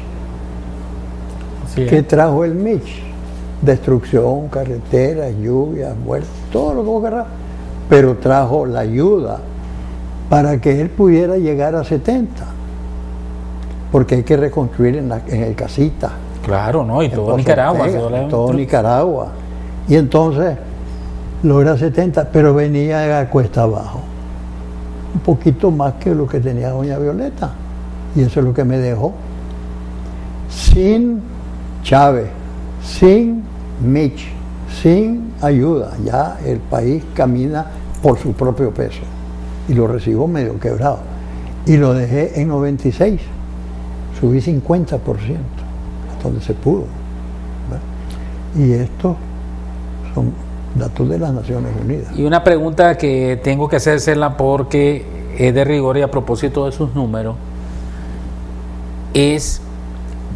¿Qué trajo el Mitch? Destrucción, carreteras, lluvias, muertes, todo lo que vos querrás. Pero trajo la ayuda para que él pudiera llegar a 70. Porque hay que reconstruir en el Casita. Claro, ¿no? Y todo Nicaragua. Todo Nicaragua. Y entonces logra 70, pero venía a cuesta abajo. Un poquito más que lo que tenía doña Violeta. Y eso es lo que me dejó. Sin Chávez, sin Mitch, sin ayuda, ya el país camina por su propio peso. Y lo recibo medio quebrado. Y lo dejé en 96. Subí 50%, hasta donde se pudo. ¿Verdad? Y estos son datos de las Naciones Unidas. Y una pregunta que tengo que hacérsela porque es de rigor y a propósito de sus números, es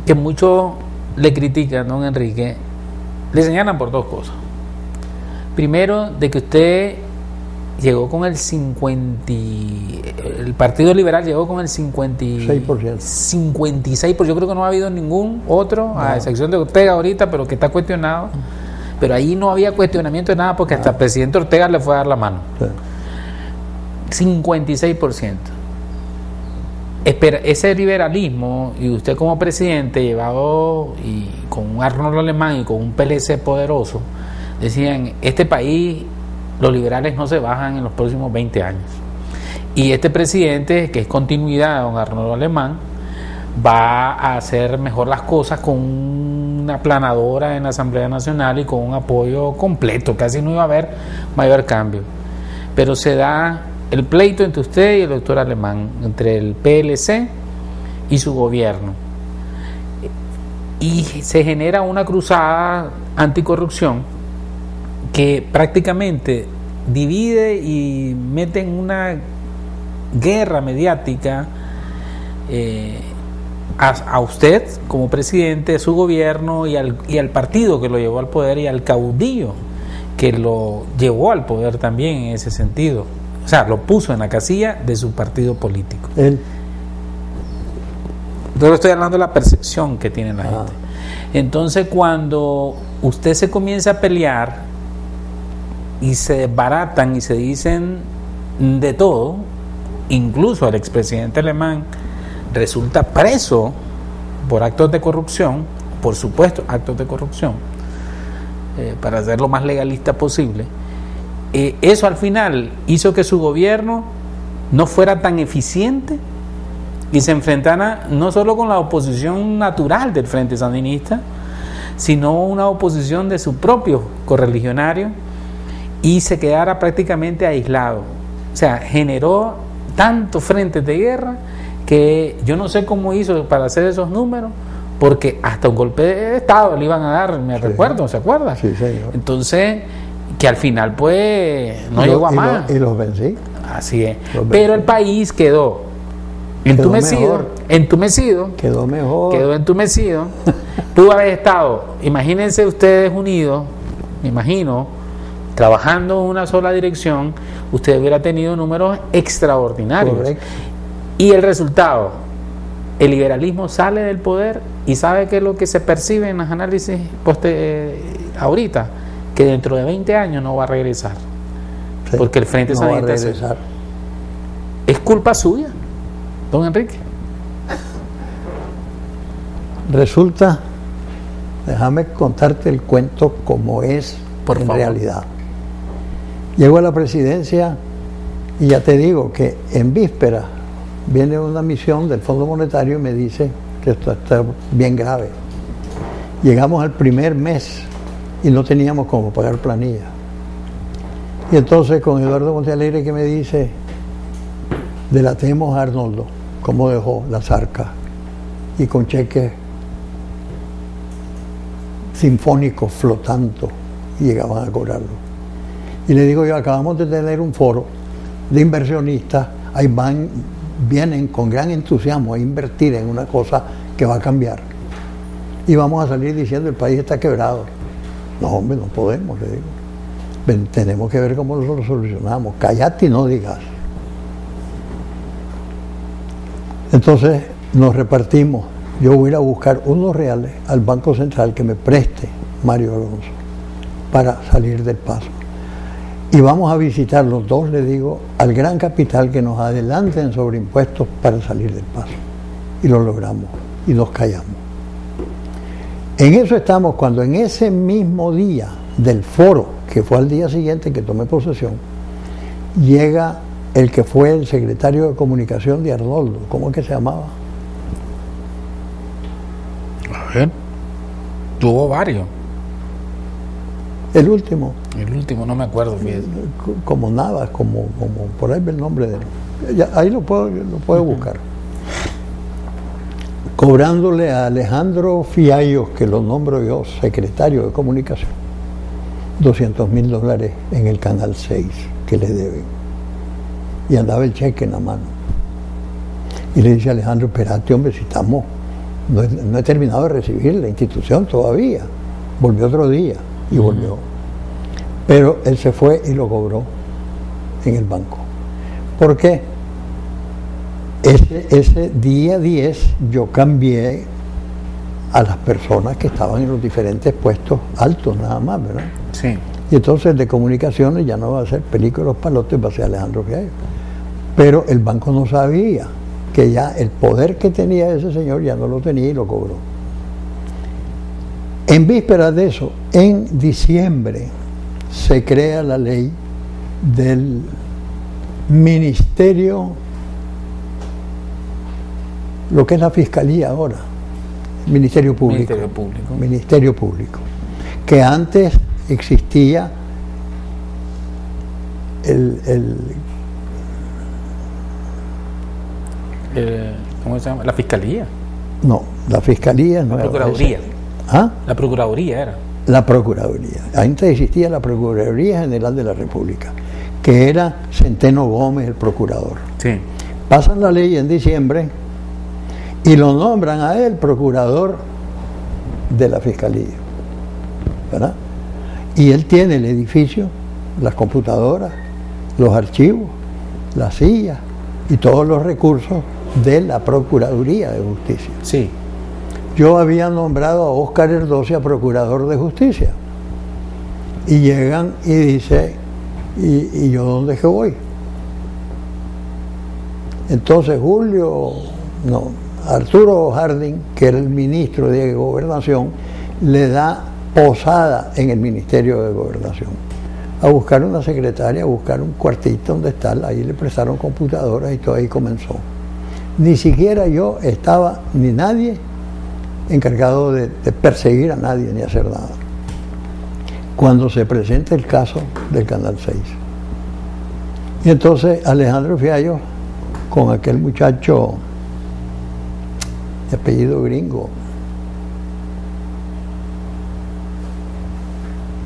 que muchos le critican, don Enrique, le señalan por dos cosas. Primero, de que usted llegó con el 50, el Partido Liberal llegó con el 56%. 56%, yo creo que no ha habido ningún otro, a excepción de Ortega ahorita, pero que está cuestionado. Pero ahí no había cuestionamiento de nada porque hasta el presidente Ortega le fue a dar la mano. Sí. 56%. Ese liberalismo, y usted como presidente llevado y con un Arnoldo Alemán y con un PLC poderoso, decían, este país, los liberales no se bajan en los próximos 20 años. Y este presidente, que es continuidad de don Arnoldo Alemán, va a hacer mejor las cosas con una aplanadora en la Asamblea Nacional y con un apoyo completo, casi no iba a haber mayor cambio. Pero se da el pleito entre usted y el doctor Alemán, entre el PLC y su gobierno. Y se genera una cruzada anticorrupción que prácticamente divide y mete en una guerra mediática a usted como presidente de su gobierno y al partido que lo llevó al poder y al caudillo que lo llevó al poder también en ese sentido. O sea, lo puso en la casilla de su partido político. Yo estoy hablando de la percepción que tiene la gente. Entonces, cuando usted se comienza a pelear y se desbaratan y se dicen de todo, incluso el expresidente Alemán resulta preso por actos de corrupción, por supuesto, actos de corrupción, para ser lo más legalista posible. Eso al final hizo que su gobierno no fuera tan eficiente y se enfrentara no solo con la oposición natural del Frente Sandinista, sino una oposición de su propio correligionario, y se quedara prácticamente aislado. O sea, generó tantos frentes de guerra que yo no sé cómo hizo para hacer esos números, porque hasta un golpe de Estado le iban a dar, me recuerdo, ¿se acuerda? Sí, señor. Entonces, que al final pues no llegó a más. Y los vencí. Así es. Pero el país quedó entumecido. Quedó mejor. Quedó entumecido. Pudo haber estado, imagínense ustedes unidos, me imagino, trabajando en una sola dirección, usted hubiera tenido números extraordinarios. Correcto. Y el resultado, el liberalismo sale del poder y sabe qué es lo que se percibe en los análisis ahorita, que dentro de 20 años no va a regresar. Sí, porque el Frente Sandinista es culpa suya, don Enrique. Resulta, déjame contarte el cuento como es en realidad. Llego a la presidencia y ya te digo que en víspera viene una misión del Fondo Monetario y me dice que esto está bien grave. Llegamos al primer mes y no teníamos cómo pagar planilla. Y entonces con Eduardo Montealegre que me dice, delatemos a Arnoldo, cómo dejó las arcas, y con cheques sinfónicos flotando, y llegaban a cobrarlo. Y le digo yo, acabamos de tener un foro de inversionistas, ahí vienen con gran entusiasmo a invertir en una cosa que va a cambiar. Y vamos a salir diciendo el país está quebrado. No, hombre, no podemos, le digo. Tenemos que ver cómo lo solucionamos. Cállate y no digas. Entonces nos repartimos. Yo voy a ir a buscar unos reales al Banco Central que me preste Mario Alonso para salir del Paso. Y vamos a visitar los dos, le digo, al Gran Capital que nos adelanten sobre impuestos para salir del Paso. Y lo logramos y nos callamos. En eso estamos cuando en ese mismo día del foro, que fue al día siguiente que tomé posesión, llega el que fue el secretario de comunicación de Arnoldo. ¿Cómo es que se llamaba? A ver, tuvo varios. El último. El último, no me acuerdo bien. Como Navas, como por ahí ve el nombre de él. Ya, ahí lo puedo buscar. Cobrándole a Alejandro Fiallos, que lo nombro yo, secretario de comunicación, $200,000 en el Canal 6 que le deben. Y andaba el cheque en la mano. Y le dice a Alejandro, espérate, hombre, si estamos, no he terminado de recibir la institución todavía. Volvió otro día y volvió. Pero él se fue y lo cobró en el banco. ¿Por qué? Ese día 10 yo cambié a las personas que estaban en los diferentes puestos altos nada más, ¿verdad? Sí. Y entonces el de comunicaciones ya no va a ser Perico de los Palotes, va a ser Alejandro Fiallos. Pero el banco no sabía que ya el poder que tenía ese señor ya no lo tenía y lo cobró. En vísperas de eso, en diciembre, se crea la ley del Ministerio, lo que es la Fiscalía ahora, Ministerio Público. Ministerio Público. Que antes existía ¿cómo se llama? ¿La Fiscalía? No, la Fiscalía no era. La Procuraduría. ¿Ah? La Procuraduría era. La Procuraduría. Antes existía la Procuraduría General de la República, que era Centeno Gómez el procurador. Sí. Pasan la ley en diciembre y lo nombran a él procurador de la Fiscalía, ¿verdad? Y él tiene el edificio, las computadoras, los archivos, las sillas y todos los recursos de la Procuraduría de Justicia. Sí. Yo había nombrado a Óscar Erdocia procurador de justicia. Y llegan y dice, ¿y yo dónde es que voy? Entonces Arturo Jardín, que era el ministro de Gobernación, le da posada en el Ministerio de Gobernación. A buscar una secretaria, a buscar un cuartito donde está, ahí le prestaron computadoras y todo ahí comenzó. Ni siquiera yo estaba, ni nadie, encargado de perseguir a nadie ni hacer nada. Cuando se presenta el caso del Canal 6. Y entonces Alejandro Fiallos, con aquel muchacho de apellido gringo,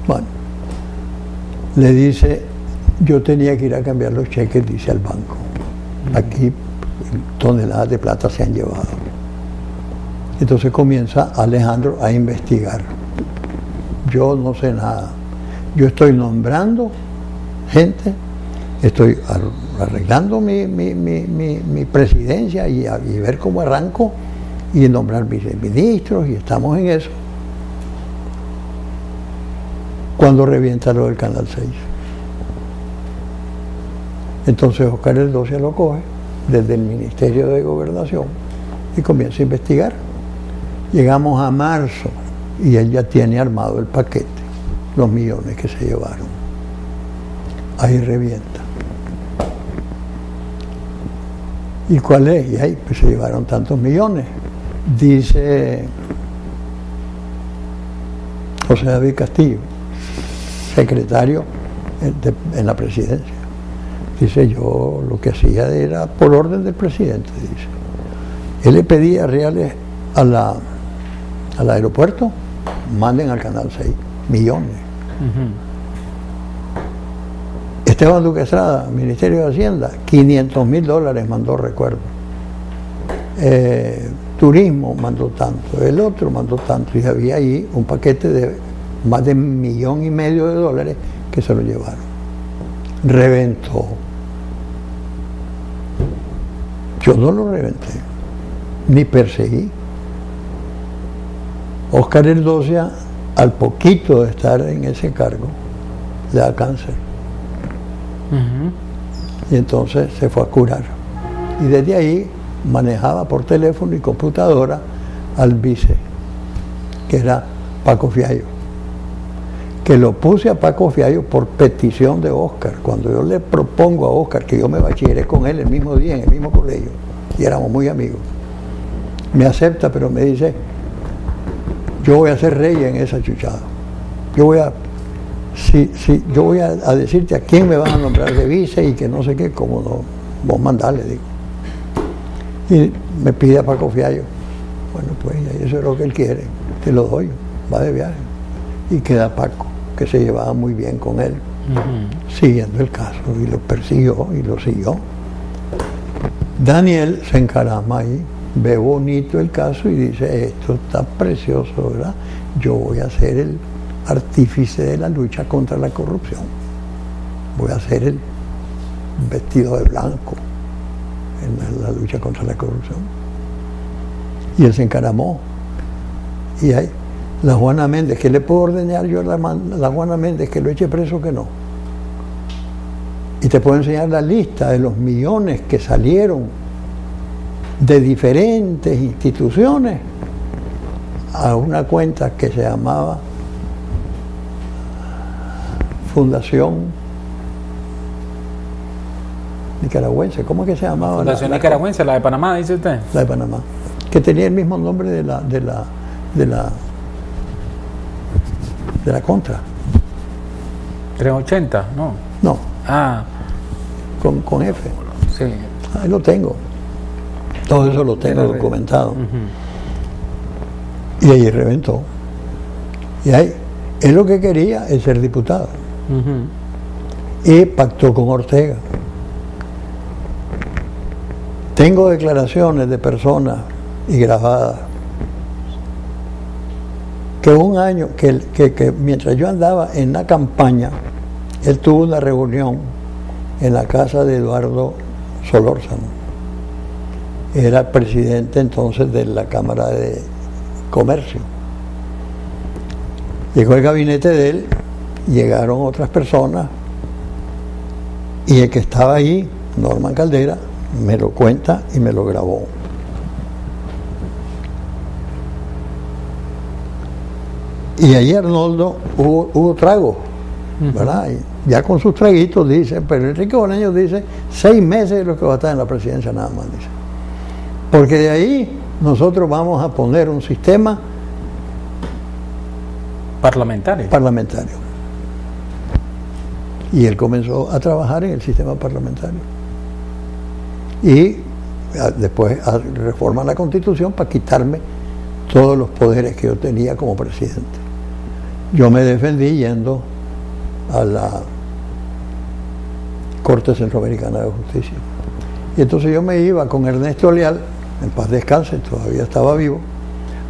bueno, le dice, yo tenía que ir a cambiar los cheques, dice al banco. Aquí toneladas de plata se han llevado. Entonces comienza Alejandro a investigar. Yo no sé nada. Yo estoy nombrando gente, estoy arreglando mi presidencia y ver cómo arranco y nombrar viceministros y estamos en eso. Cuando revienta lo del Canal 6. Entonces Óscar Erdocia lo coge desde el Ministerio de Gobernación y comienza a investigar. Llegamos a marzo y él ya tiene armado el paquete, los millones que se llevaron. Ahí revienta. ¿Y cuál es? Y ahí pues se llevaron tantos millones. Dice José David Castillo, secretario en la presidencia. Dice, yo lo que hacía era por orden del presidente, dice. Él le pedía reales al aeropuerto, manden al Canal 6, millones. Esteban Duque Estrada, Ministerio de Hacienda, $500,000 mandó, recuerdo. Turismo mandó tanto, el otro mandó tanto, y había ahí un paquete de más de $1,500,000 que se lo llevaron. Reventó. Yo no lo reventé, ni perseguí. Óscar Eldocia, al poquito de estar en ese cargo, le da cáncer. Y entonces se fue a curar. Y desde ahí manejaba por teléfono y computadora al vice, que era Paco Fiallo. Que lo puse a Paco Fiallo por petición de Óscar. Cuando yo le propongo a Óscar que yo me bachilleré con él el mismo día, en el mismo colegio, y éramos muy amigos, me acepta, pero me dice, yo voy a ser rey en esa chuchada. Yo voy a yo voy a decirte a quién me van a nombrar de vice y que no sé qué, como no, vos mandale, digo. Y me pide a Paco Fiallo. Bueno, pues eso es lo que él quiere, te lo doy, va de viaje. Y queda Paco, que se llevaba muy bien con él, siguiendo el caso, y lo persiguió y lo siguió. Daniel se encarama ahí, ve bonito el caso y dice, esto está precioso, ¿verdad? Yo voy a ser el artífice de la lucha contra la corrupción. Voy a ser el vestido de blanco en la lucha contra la corrupción. Y él se encaramó. Y ahí, la Juana Méndez, ¿qué le puedo ordenar yo a la Juana Méndez? Que lo eche preso, que no. Y te puedo enseñar la lista de los millones que salieron de diferentes instituciones a una cuenta que se llamaba Fundación Nicaragüense. ¿Cómo es que se llamaba? Fundación Nicaragüense, la de Panamá, dice usted. La de Panamá, que tenía el mismo nombre de la Contra. 380, ¿no? No. Ah. Con F. Sí. Ahí lo tengo. Todo eso lo tengo documentado. Y ahí reventó. Y ahí, él lo que quería es ser diputado. Y pactó con Ortega. Tengo declaraciones de personas y grabadas que un año, que mientras yo andaba en la campaña, él tuvo una reunión en la casa de Eduardo Solórzano. Era presidente entonces de la Cámara de Comercio. Llegó el gabinete de él, llegaron otras personas, y el que estaba ahí, Norman Caldera, me lo cuenta y me lo grabó. Y ahí Arnoldo hubo trago, ¿verdad? Y ya con sus traguitos dice, pero Enrique Bolaños dice, 6 meses es lo que va a estar en la presidencia nada más, dice. Porque de ahí nosotros vamos a poner un sistema parlamentario. Y él comenzó a trabajar en el sistema parlamentario. Y después reforma la Constitución para quitarme todos los poderes que yo tenía como presidente. Yo me defendí yendo a la Corte Centroamericana de Justicia. Y entonces yo me iba con Ernesto Leal, en paz descanse, todavía estaba vivo,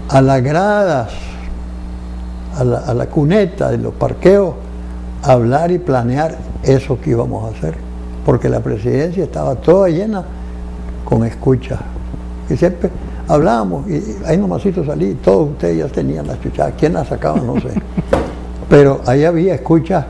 a las gradas, a la cuneta de los parqueos, a hablar y planear eso que íbamos a hacer. Porque la presidencia estaba toda llena con escuchas. Y siempre hablábamos, y ahí nomasito salí, todos ustedes ya tenían las chuchadas. ¿Quién las sacaba? No sé. Pero ahí había escuchas.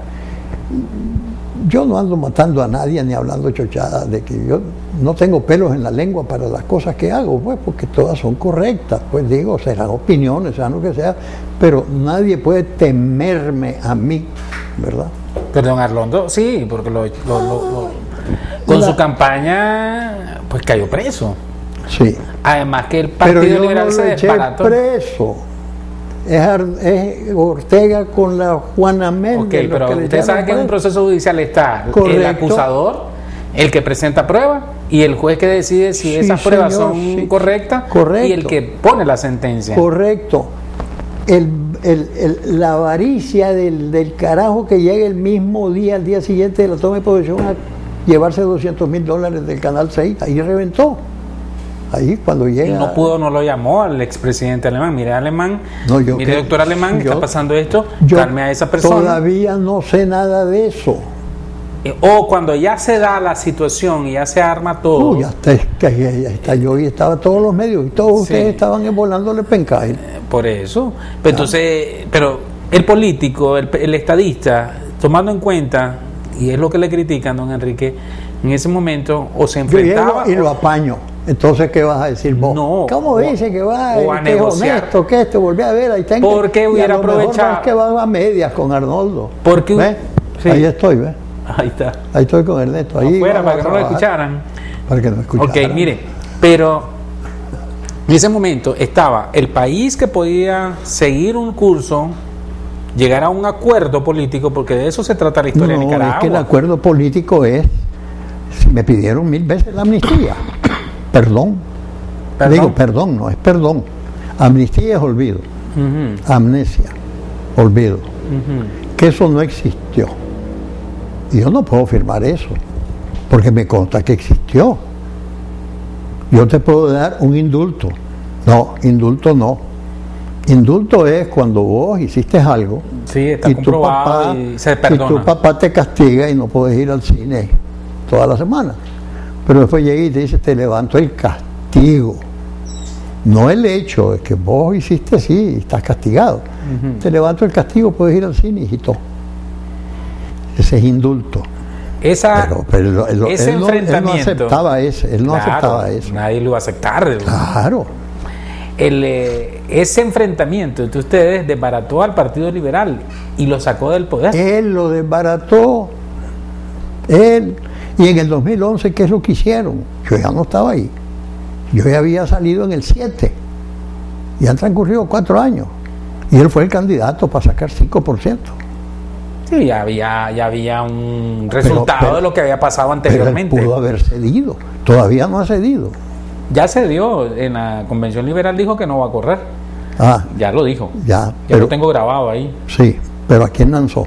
Yo no ando matando a nadie ni hablando chochadas, de que yo no tengo pelos en la lengua para las cosas que hago, pues, porque todas son correctas, pues digo, serán opiniones, serán lo que sea, pero nadie puede temerme a mí, ¿verdad? Pero don Arnoldo, sí, porque con su campaña, pues cayó preso. Sí. Además que el Pero Partido yo Liberal no se lo eché desbarató. preso. Es Ortega con la Juana Méndez. Ok, los pero que le usted sabe echaron que en un preso. proceso judicial está el Correcto. acusador, el que presenta pruebas y el juez que decide si Sí, esas pruebas señor, son sí. correctas Correcto. y el que pone la sentencia. Correcto. La avaricia del carajo que llega el mismo día, al día siguiente de la toma de posesión, a llevarse $200,000 del Canal 6, ahí reventó. Ahí cuando Y llega... no lo llamó al expresidente Alemán. Mire, Alemán, No, yo mire, que- doctor Alemán, yo- está pasando esto, Yo calme a esa persona. todavía no sé nada de eso. O cuando ya se da la situación y ya se arma todo, Ya está yo y estaba todos los medios y todos Sí. ustedes estaban volándole pencail. por eso. Pero entonces, pero el político, el estadista, tomando en cuenta, y es lo que le critican, don Enrique, en ese momento o se Yo enfrentaba llego y lo apaño. Entonces, ¿qué vas a decir vos? No, ¿Cómo o- dice que va? o a Que es negociar. honesto, que esto, volví a ver, ahí está. Porque y a hubiera lo mejor aprovechado. no es que va a medias con Arnoldo. Porque- ¿Ves? sí. Ahí estoy, ¿ves? ahí está, Ahí estoy con Ernesto. Ahí afuera vamos para a que no lo trabajar. escucharan. Para que no escucharan. Ok, mire, pero en ese momento estaba el país que podía seguir un curso, llegar a un acuerdo político, porque de eso se trata la historia de No, Nicaragua. es que el acuerdo político es, me pidieron 1000 veces la amnistía. Perdón. ¿Perdón? Digo, perdón, no es perdón. Amnistía es olvido. Ujú, Amnesia, olvido. ujú. Que eso no existió. Y yo no puedo firmar eso, porque me consta que existió. Yo te puedo dar un indulto. No, indulto no. Indulto es cuando vos hiciste algo Sí, está y tu comprobado papá, y se perdona. tu papá te castiga y no puedes ir al cine toda la semana. Pero después llega y te dice, te levanto el castigo. No el hecho de que vos hiciste sí, y estás castigado. Ujú. Te levanto el castigo, puedes ir al cine, hijito. Ese es indulto. Ese Él no enfrentamiento. aceptaba eso. Él no Claro, aceptaba eso. Nadie lo iba a aceptar. Claro. Ese enfrentamiento entre ustedes desbarató al Partido Liberal y lo sacó del poder. Él lo desbarató. Él. Y en el 2011, ¿qué es lo que hicieron? Yo ya no estaba ahí. Yo ya había salido en el 7. Ya han transcurrido 4 años. Y él fue el candidato para sacar 5%. Sí, ya había un resultado pero- de lo que había pasado Pero él anteriormente. pudo haber cedido. Todavía no ha cedido. Ya se dio, en la Convención Liberal dijo que no va a correr. Ah, Ya lo dijo. ya. Ya Pero, lo tengo grabado ahí. sí, pero ¿a quién lanzó?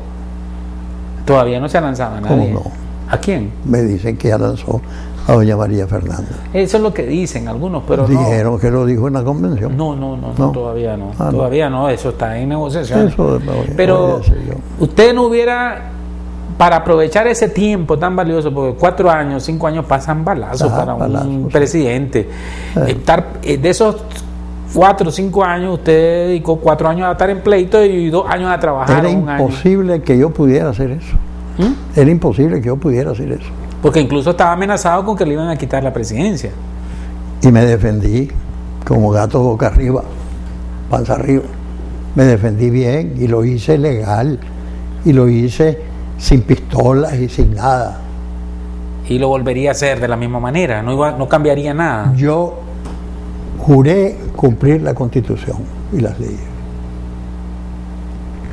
Todavía no se ha lanzado a ¿Cómo nadie. no? ¿A quién? Me dicen que ya lanzó a doña María Fernández. Eso es lo que dicen algunos, pero Dijeron que lo dijo en la convención. no, No. todavía no. Ah, no. Todavía no, eso está en negociación. Eso Pero voy a decir yo. usted no hubiera, para aprovechar ese tiempo tan valioso, porque 4 años, 5 años pasan balazos para balazos, un sí. presidente. De esos 4 o 5 años, usted dedicó 4 años a estar en pleito y 2 años a trabajar. Era un año. imposible que yo pudiera hacer eso. ¿Mm? Era imposible que yo pudiera hacer eso. Porque incluso estaba amenazado con que le iban a quitar la presidencia. Y me defendí como gato boca arriba, panza arriba. Me defendí bien y lo hice legal. Y lo hice sin pistolas y sin nada. Y lo volvería a hacer de la misma manera, no cambiaría nada. Yo juré cumplir la Constitución y las leyes.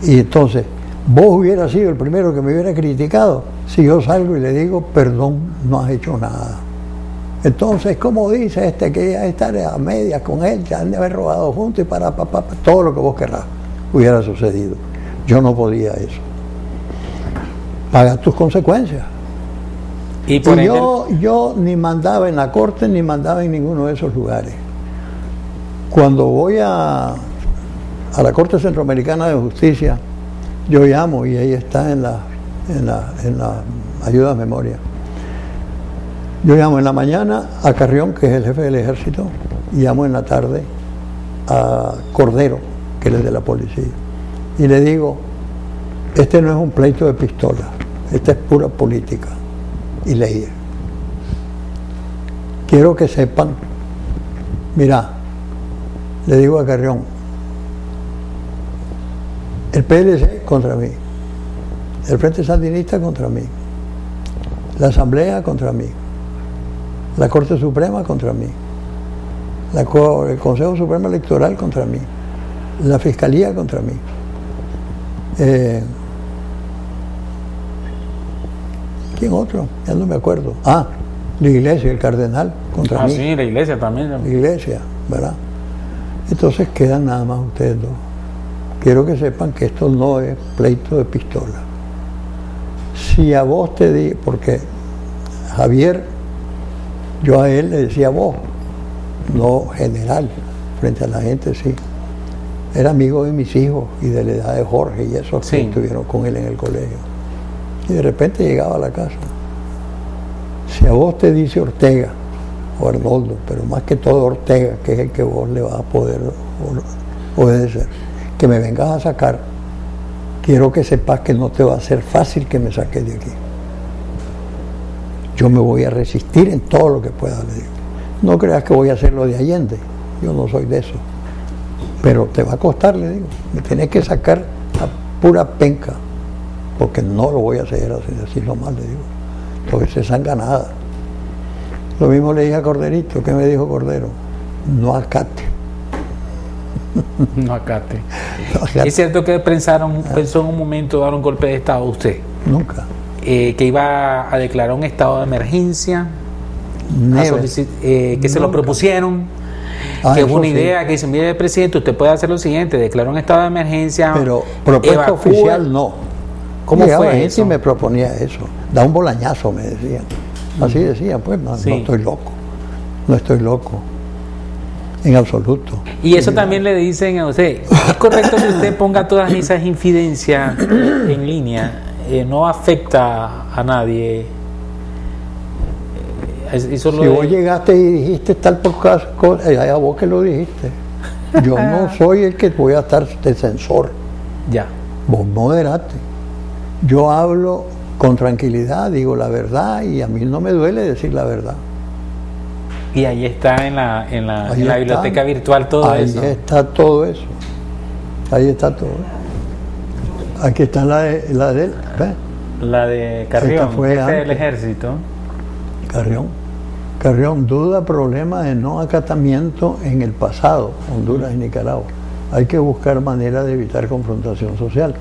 Y entonces, vos hubieras sido el primero que me hubiera criticado si yo salgo y le digo, perdón, no has hecho nada. Entonces, como dice que ya estar a medias con él, ya han de haber robado juntos y para todo lo que vos querrás hubiera sucedido. Yo no podía eso. Paga tus consecuencias. Y por Y ende, yo ni mandaba en la corte ni mandaba en ninguno de esos lugares. Cuando voy a la Corte Centroamericana de Justicia, yo llamo y ahí está en la ayuda a memoria. Yo llamo en la mañana a Carrión, que es el jefe del ejército, y llamo en la tarde a Cordero, que es el de la policía. Y le digo, este no es un pleito de pistola, esta es pura política y leyes. Quiero que sepan, mira, le digo a Carrión, el PLC contra mí, el Frente Sandinista contra mí, la Asamblea contra mí, la Corte Suprema contra mí, el Consejo Supremo Electoral contra mí, la Fiscalía contra mí. ¿Quién otro? Ya no me acuerdo. La Iglesia, el cardenal contra mí. Sí, la Iglesia también. La Iglesia, ¿verdad? Entonces quedan nada más ustedes dos. Quiero que sepan que esto no es pleito de pistola. Si a vos te di, porque Javier, yo a él le decía vos, no general, frente a la gente sí. Era amigo de mis hijos y de la edad de Jorge y esos que estuvieron con él en el colegio. Y de repente llegaba a la casa. Si a vos te dice Ortega o Arnoldo, pero más que todo Ortega, que es el que vos le vas a poder obedecer, que me vengas a sacar, quiero que sepas que no te va a ser fácil que me saques de aquí. Yo me voy a resistir en todo lo que pueda, le digo. No creas que voy a hacer lo de Allende, yo no soy de eso. Pero te va a costar, le digo. Me tienes que sacar a pura penca, porque no lo voy a hacer así, decirlo mal, le digo. Porque se sanganada. Lo mismo le dije a Corderito. ¿Qué me dijo Cordero? No acate. No acate. ¿Es cierto que pensó en un momento dar un golpe de Estado usted? Nunca. Que iba a declarar un estado de emergencia, que se lo propusieron, que es una idea, que dice, mire presidente, usted puede hacer lo siguiente, declarar un estado de emergencia, pero propuesta oficial no. ¿Cómo fue eso? Y me proponía eso, da un bolañazo, me decían. Así decían, pues no estoy loco, no estoy loco, en absoluto. Y eso también le dicen a usted, ¿es correcto que usted ponga todas esas infidencias en línea? No afecta a nadie. Si vos llegaste y dijiste tal por caso, a vos que lo dijiste. Yo no soy el que voy a estar de censor. Ya. Vos moderate. Yo hablo con tranquilidad, digo la verdad y a mí no me duele decir la verdad. Y ahí está en la biblioteca virtual todo eso. Ahí está todo eso. Ahí está todo. Aquí está la de él. ¿Ves? La de Carrión, jefe del ejército. Carrión, duda, problema de no acatamiento en el pasado, Honduras y Nicaragua. Hay que buscar manera de evitar confrontación social.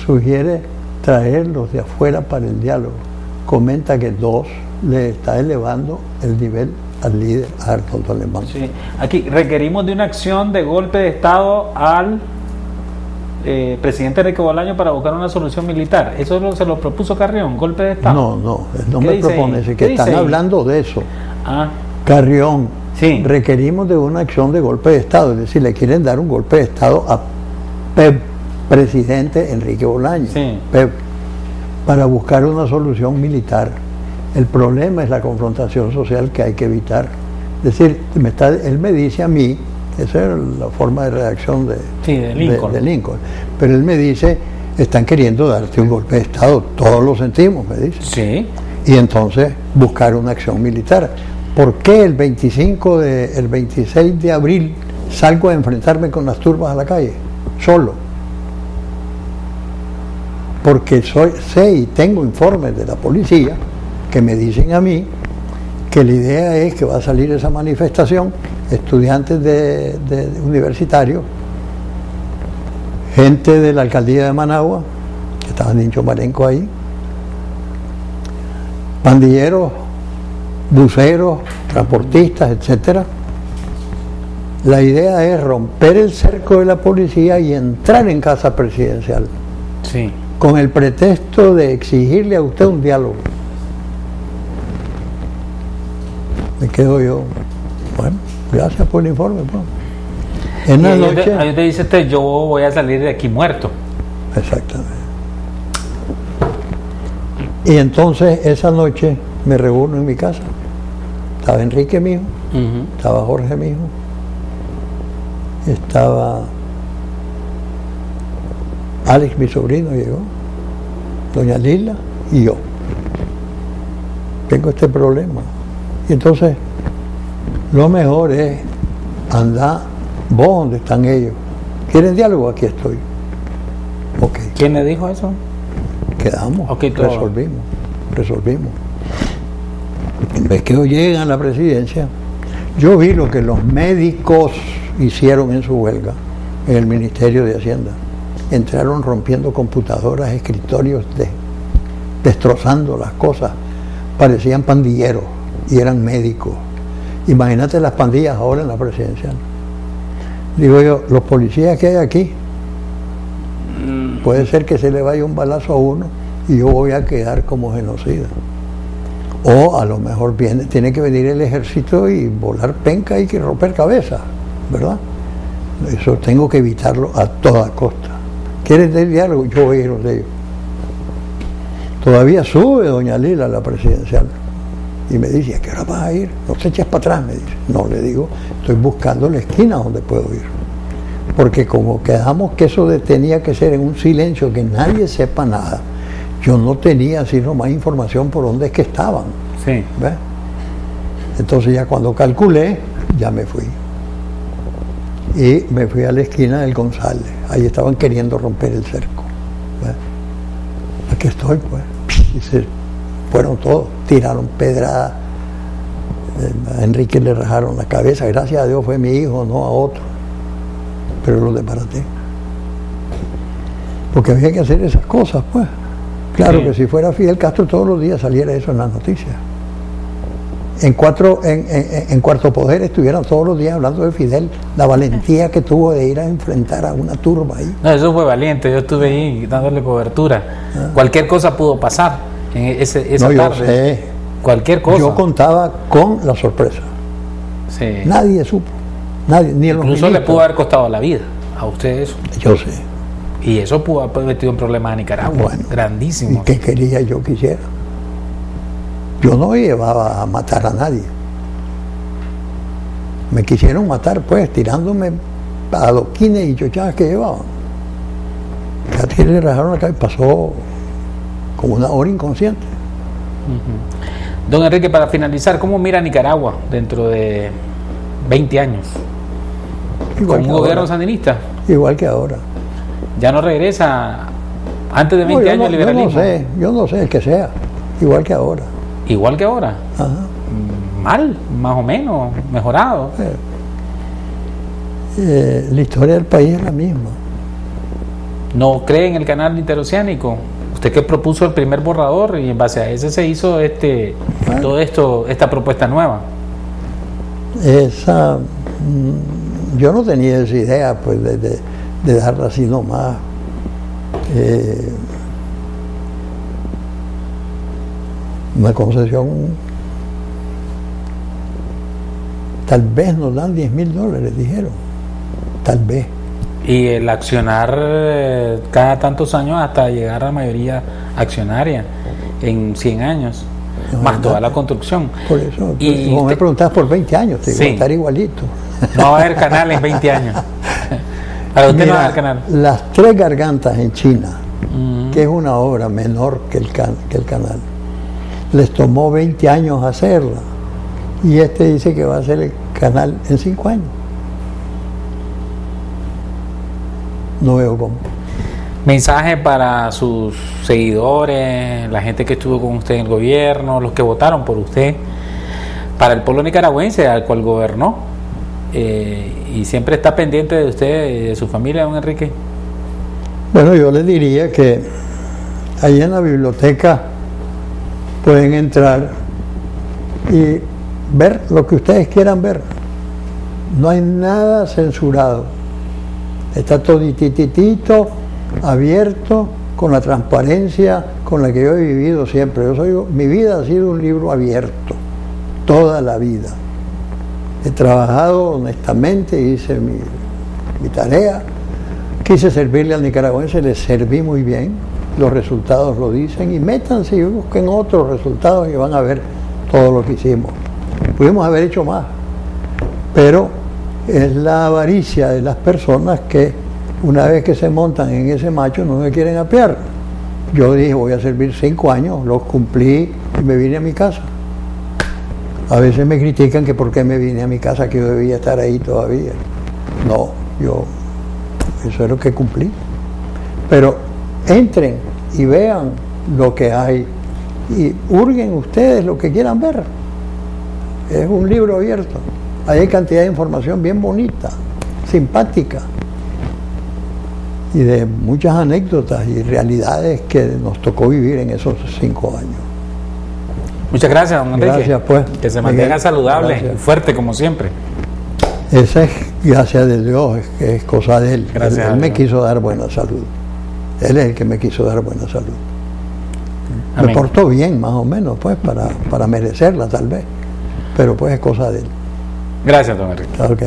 Sugiere traerlos de afuera para el diálogo. Comenta que 2 le está elevando el nivel al líder Arnoldo Alemán. Sí. Aquí requerimos de una acción de golpe de Estado al presidente Enrique Bolaño para buscar una solución militar. ¿Eso se lo propuso Carrión, golpe de Estado? No me propone eso, que están hablando de eso. Carrión, requerimos de una acción de golpe de Estado, es decir, le quieren dar un golpe de Estado a presidente Enrique Bolaño, para buscar una solución militar. El problema es la confrontación social que hay que evitar. Es decir, él me dice a mí, esa es la forma de redacción de Lincoln. Pero él me dice, están queriendo darte un golpe de Estado, todos lo sentimos, me dice. Sí. Y entonces buscar una acción militar. ¿Por qué el 26 de abril salgo a enfrentarme con las turbas a la calle? Solo. Porque sé y tengo informes de la policía que me dicen a mí que la idea es que va a salir esa manifestación, estudiantes de universitarios, gente de la alcaldía de Managua, que estaban en Chomarenco ahí, pandilleros, buceros, transportistas, etcétera. La idea es romper el cerco de la policía y entrar en Casa Presidencial. Sí. Con el pretexto de exigirle a usted un diálogo. Me quedo yo, bueno, gracias por el informe. Pues. En la noche. Ahí te dice usted, yo voy a salir de aquí muerto. Exactamente. Y entonces esa noche me reúno en mi casa. Estaba Enrique, mi hijo, estaba Jorge, mi hijo, estaba Alex, mi sobrino, llegó, doña Lila y yo. Tengo este problema. Y entonces, lo mejor es andar vos donde están ellos. ¿Quieren diálogo? Aquí estoy. Ok. ¿Quién le dijo eso? Quedamos, resolvimos. En vez que ellos lleguen a la presidencia, Yo vi lo que los médicos hicieron en su huelga en el Ministerio de Hacienda. Entraron rompiendo computadoras, escritorios, destrozando las cosas. Parecían pandilleros y eran médicos. Imagínate las pandillas ahora en la presidencial. Digo yo, los policías que hay aquí, puede ser que se le vaya un balazo a uno y yo voy a quedar como genocida. O a lo mejor tiene que venir el ejército y volar penca y que romper cabezas, ¿verdad? Eso tengo que evitarlo a toda costa. ¿Quieren del diálogo? Yo voy a ir de ellos. Todavía sube doña Lila a la presidencial y me dice, ¿a qué hora vas a ir? No te eches para atrás, me dice. No, le digo, estoy buscando la esquina donde puedo ir. Porque como quedamos que eso tenía que ser en un silencio, que nadie sepa nada, yo no tenía sino más información por dónde es que estaban. Sí. ¿Ves? Entonces ya cuando calculé, ya me fui. Y me fui a la esquina del González. Ahí estaban queriendo romper el cerco. ¿Ves? Aquí estoy, pues. Y se fueron todos, tiraron pedradas. A Enrique le rajaron la cabeza. Gracias a Dios fue mi hijo, no a otro. Pero lo desbaraté. Porque había que hacer esas cosas, pues. Claro que si fuera Fidel Castro todos los días saliera eso en las noticias. En Cuarto Poder estuvieran todos los días hablando de Fidel, la valentía que tuvo de ir a enfrentar a una turba ahí. No, eso fue valiente, yo estuve ahí dándole cobertura. Cualquier cosa pudo pasar en esa tarde. Yo sé. Cualquier cosa. Yo contaba con la sorpresa. Sí. Nadie supo. Nadie, ni los Incluso le pudo haber costado la vida a usted eso. Yo sé. Y eso pudo haber metido en problemas a Nicaragua, bueno, grandísimos. ¿Y qué quería yo que hiciera? Yo no llevaba a matar a nadie. Me quisieron matar, pues, tirándome a adoquines y chochadas que llevaban. Casi le rajaron la cabeza y pasó como una hora inconsciente. Don Enrique, para finalizar, ¿cómo mira Nicaragua dentro de 20 años? Igual ¿Con un gobierno sandinista? Igual que ahora. ¿Ya no regresa antes de 20 años el liberalismo? Yo no sé el que sea, igual que ahora. ¿Igual que ahora? Ajá. Mal, más o menos, mejorado. La historia del país es la misma. ¿No cree en el canal interoceánico? Usted que propuso el primer borrador y en base a ese se hizo todo esto, esta propuesta nueva. Esa, yo no tenía esa idea, pues, de darla así nomás. Una concesión, tal vez nos dan $10,000, dijeron, tal vez. Y el accionar cada tantos años hasta llegar a la mayoría accionaria en 100 años, más toda la construcción. Por eso, y como me preguntabas por 20 años, te digo, estar igualito. No va a haber canal en 20 años. Para usted no va a haber canal. Las Tres Gargantas en China, que es una obra menor que el canal, les tomó 20 años hacerla. Y dice que va a hacer el canal en 5 años. No veo cómo. Mensaje para sus seguidores, la gente que estuvo con usted en el gobierno, los que votaron por usted, para el pueblo nicaragüense al cual gobernó, y siempre está pendiente de usted y de su familia, don Enrique. Bueno, yo les diría que ahí en la biblioteca pueden entrar y ver lo que ustedes quieran ver. No hay nada censurado. Está todititito, abierto, con la transparencia con la que yo he vivido siempre. Mi vida ha sido un libro abierto, toda la vida. He trabajado honestamente, hice mi tarea, quise servirle al nicaragüense, le serví muy bien, los resultados lo dicen, y métanse y busquen otros resultados y van a ver todo lo que hicimos. Pudimos haber hecho más, pero es la avaricia de las personas que una vez que se montan en ese macho no se quieren apear. Yo dije, voy a servir 5 años, los cumplí y me vine a mi casa. A veces me critican que por qué me vine a mi casa, que yo debía estar ahí todavía. No, eso es lo que cumplí. Pero entren y vean lo que hay y hurguen ustedes lo que quieran ver. Es un libro abierto. Ahí hay cantidad de información bien bonita, simpática, y de muchas anécdotas y realidades que nos tocó vivir en esos 5 años. Muchas gracias, don Enrique. Gracias, pues. Que se mantenga Miguel, saludable gracias. y fuerte como siempre. Esa es gracia de Dios, es cosa de Él. Gracias Él a me Dios. quiso dar buena salud. Él es el que me quiso dar buena salud. Amén. Me portó bien, más o menos, pues, para merecerla tal vez. Pero pues es cosa de Él. Gracias, don Enrique. Ok.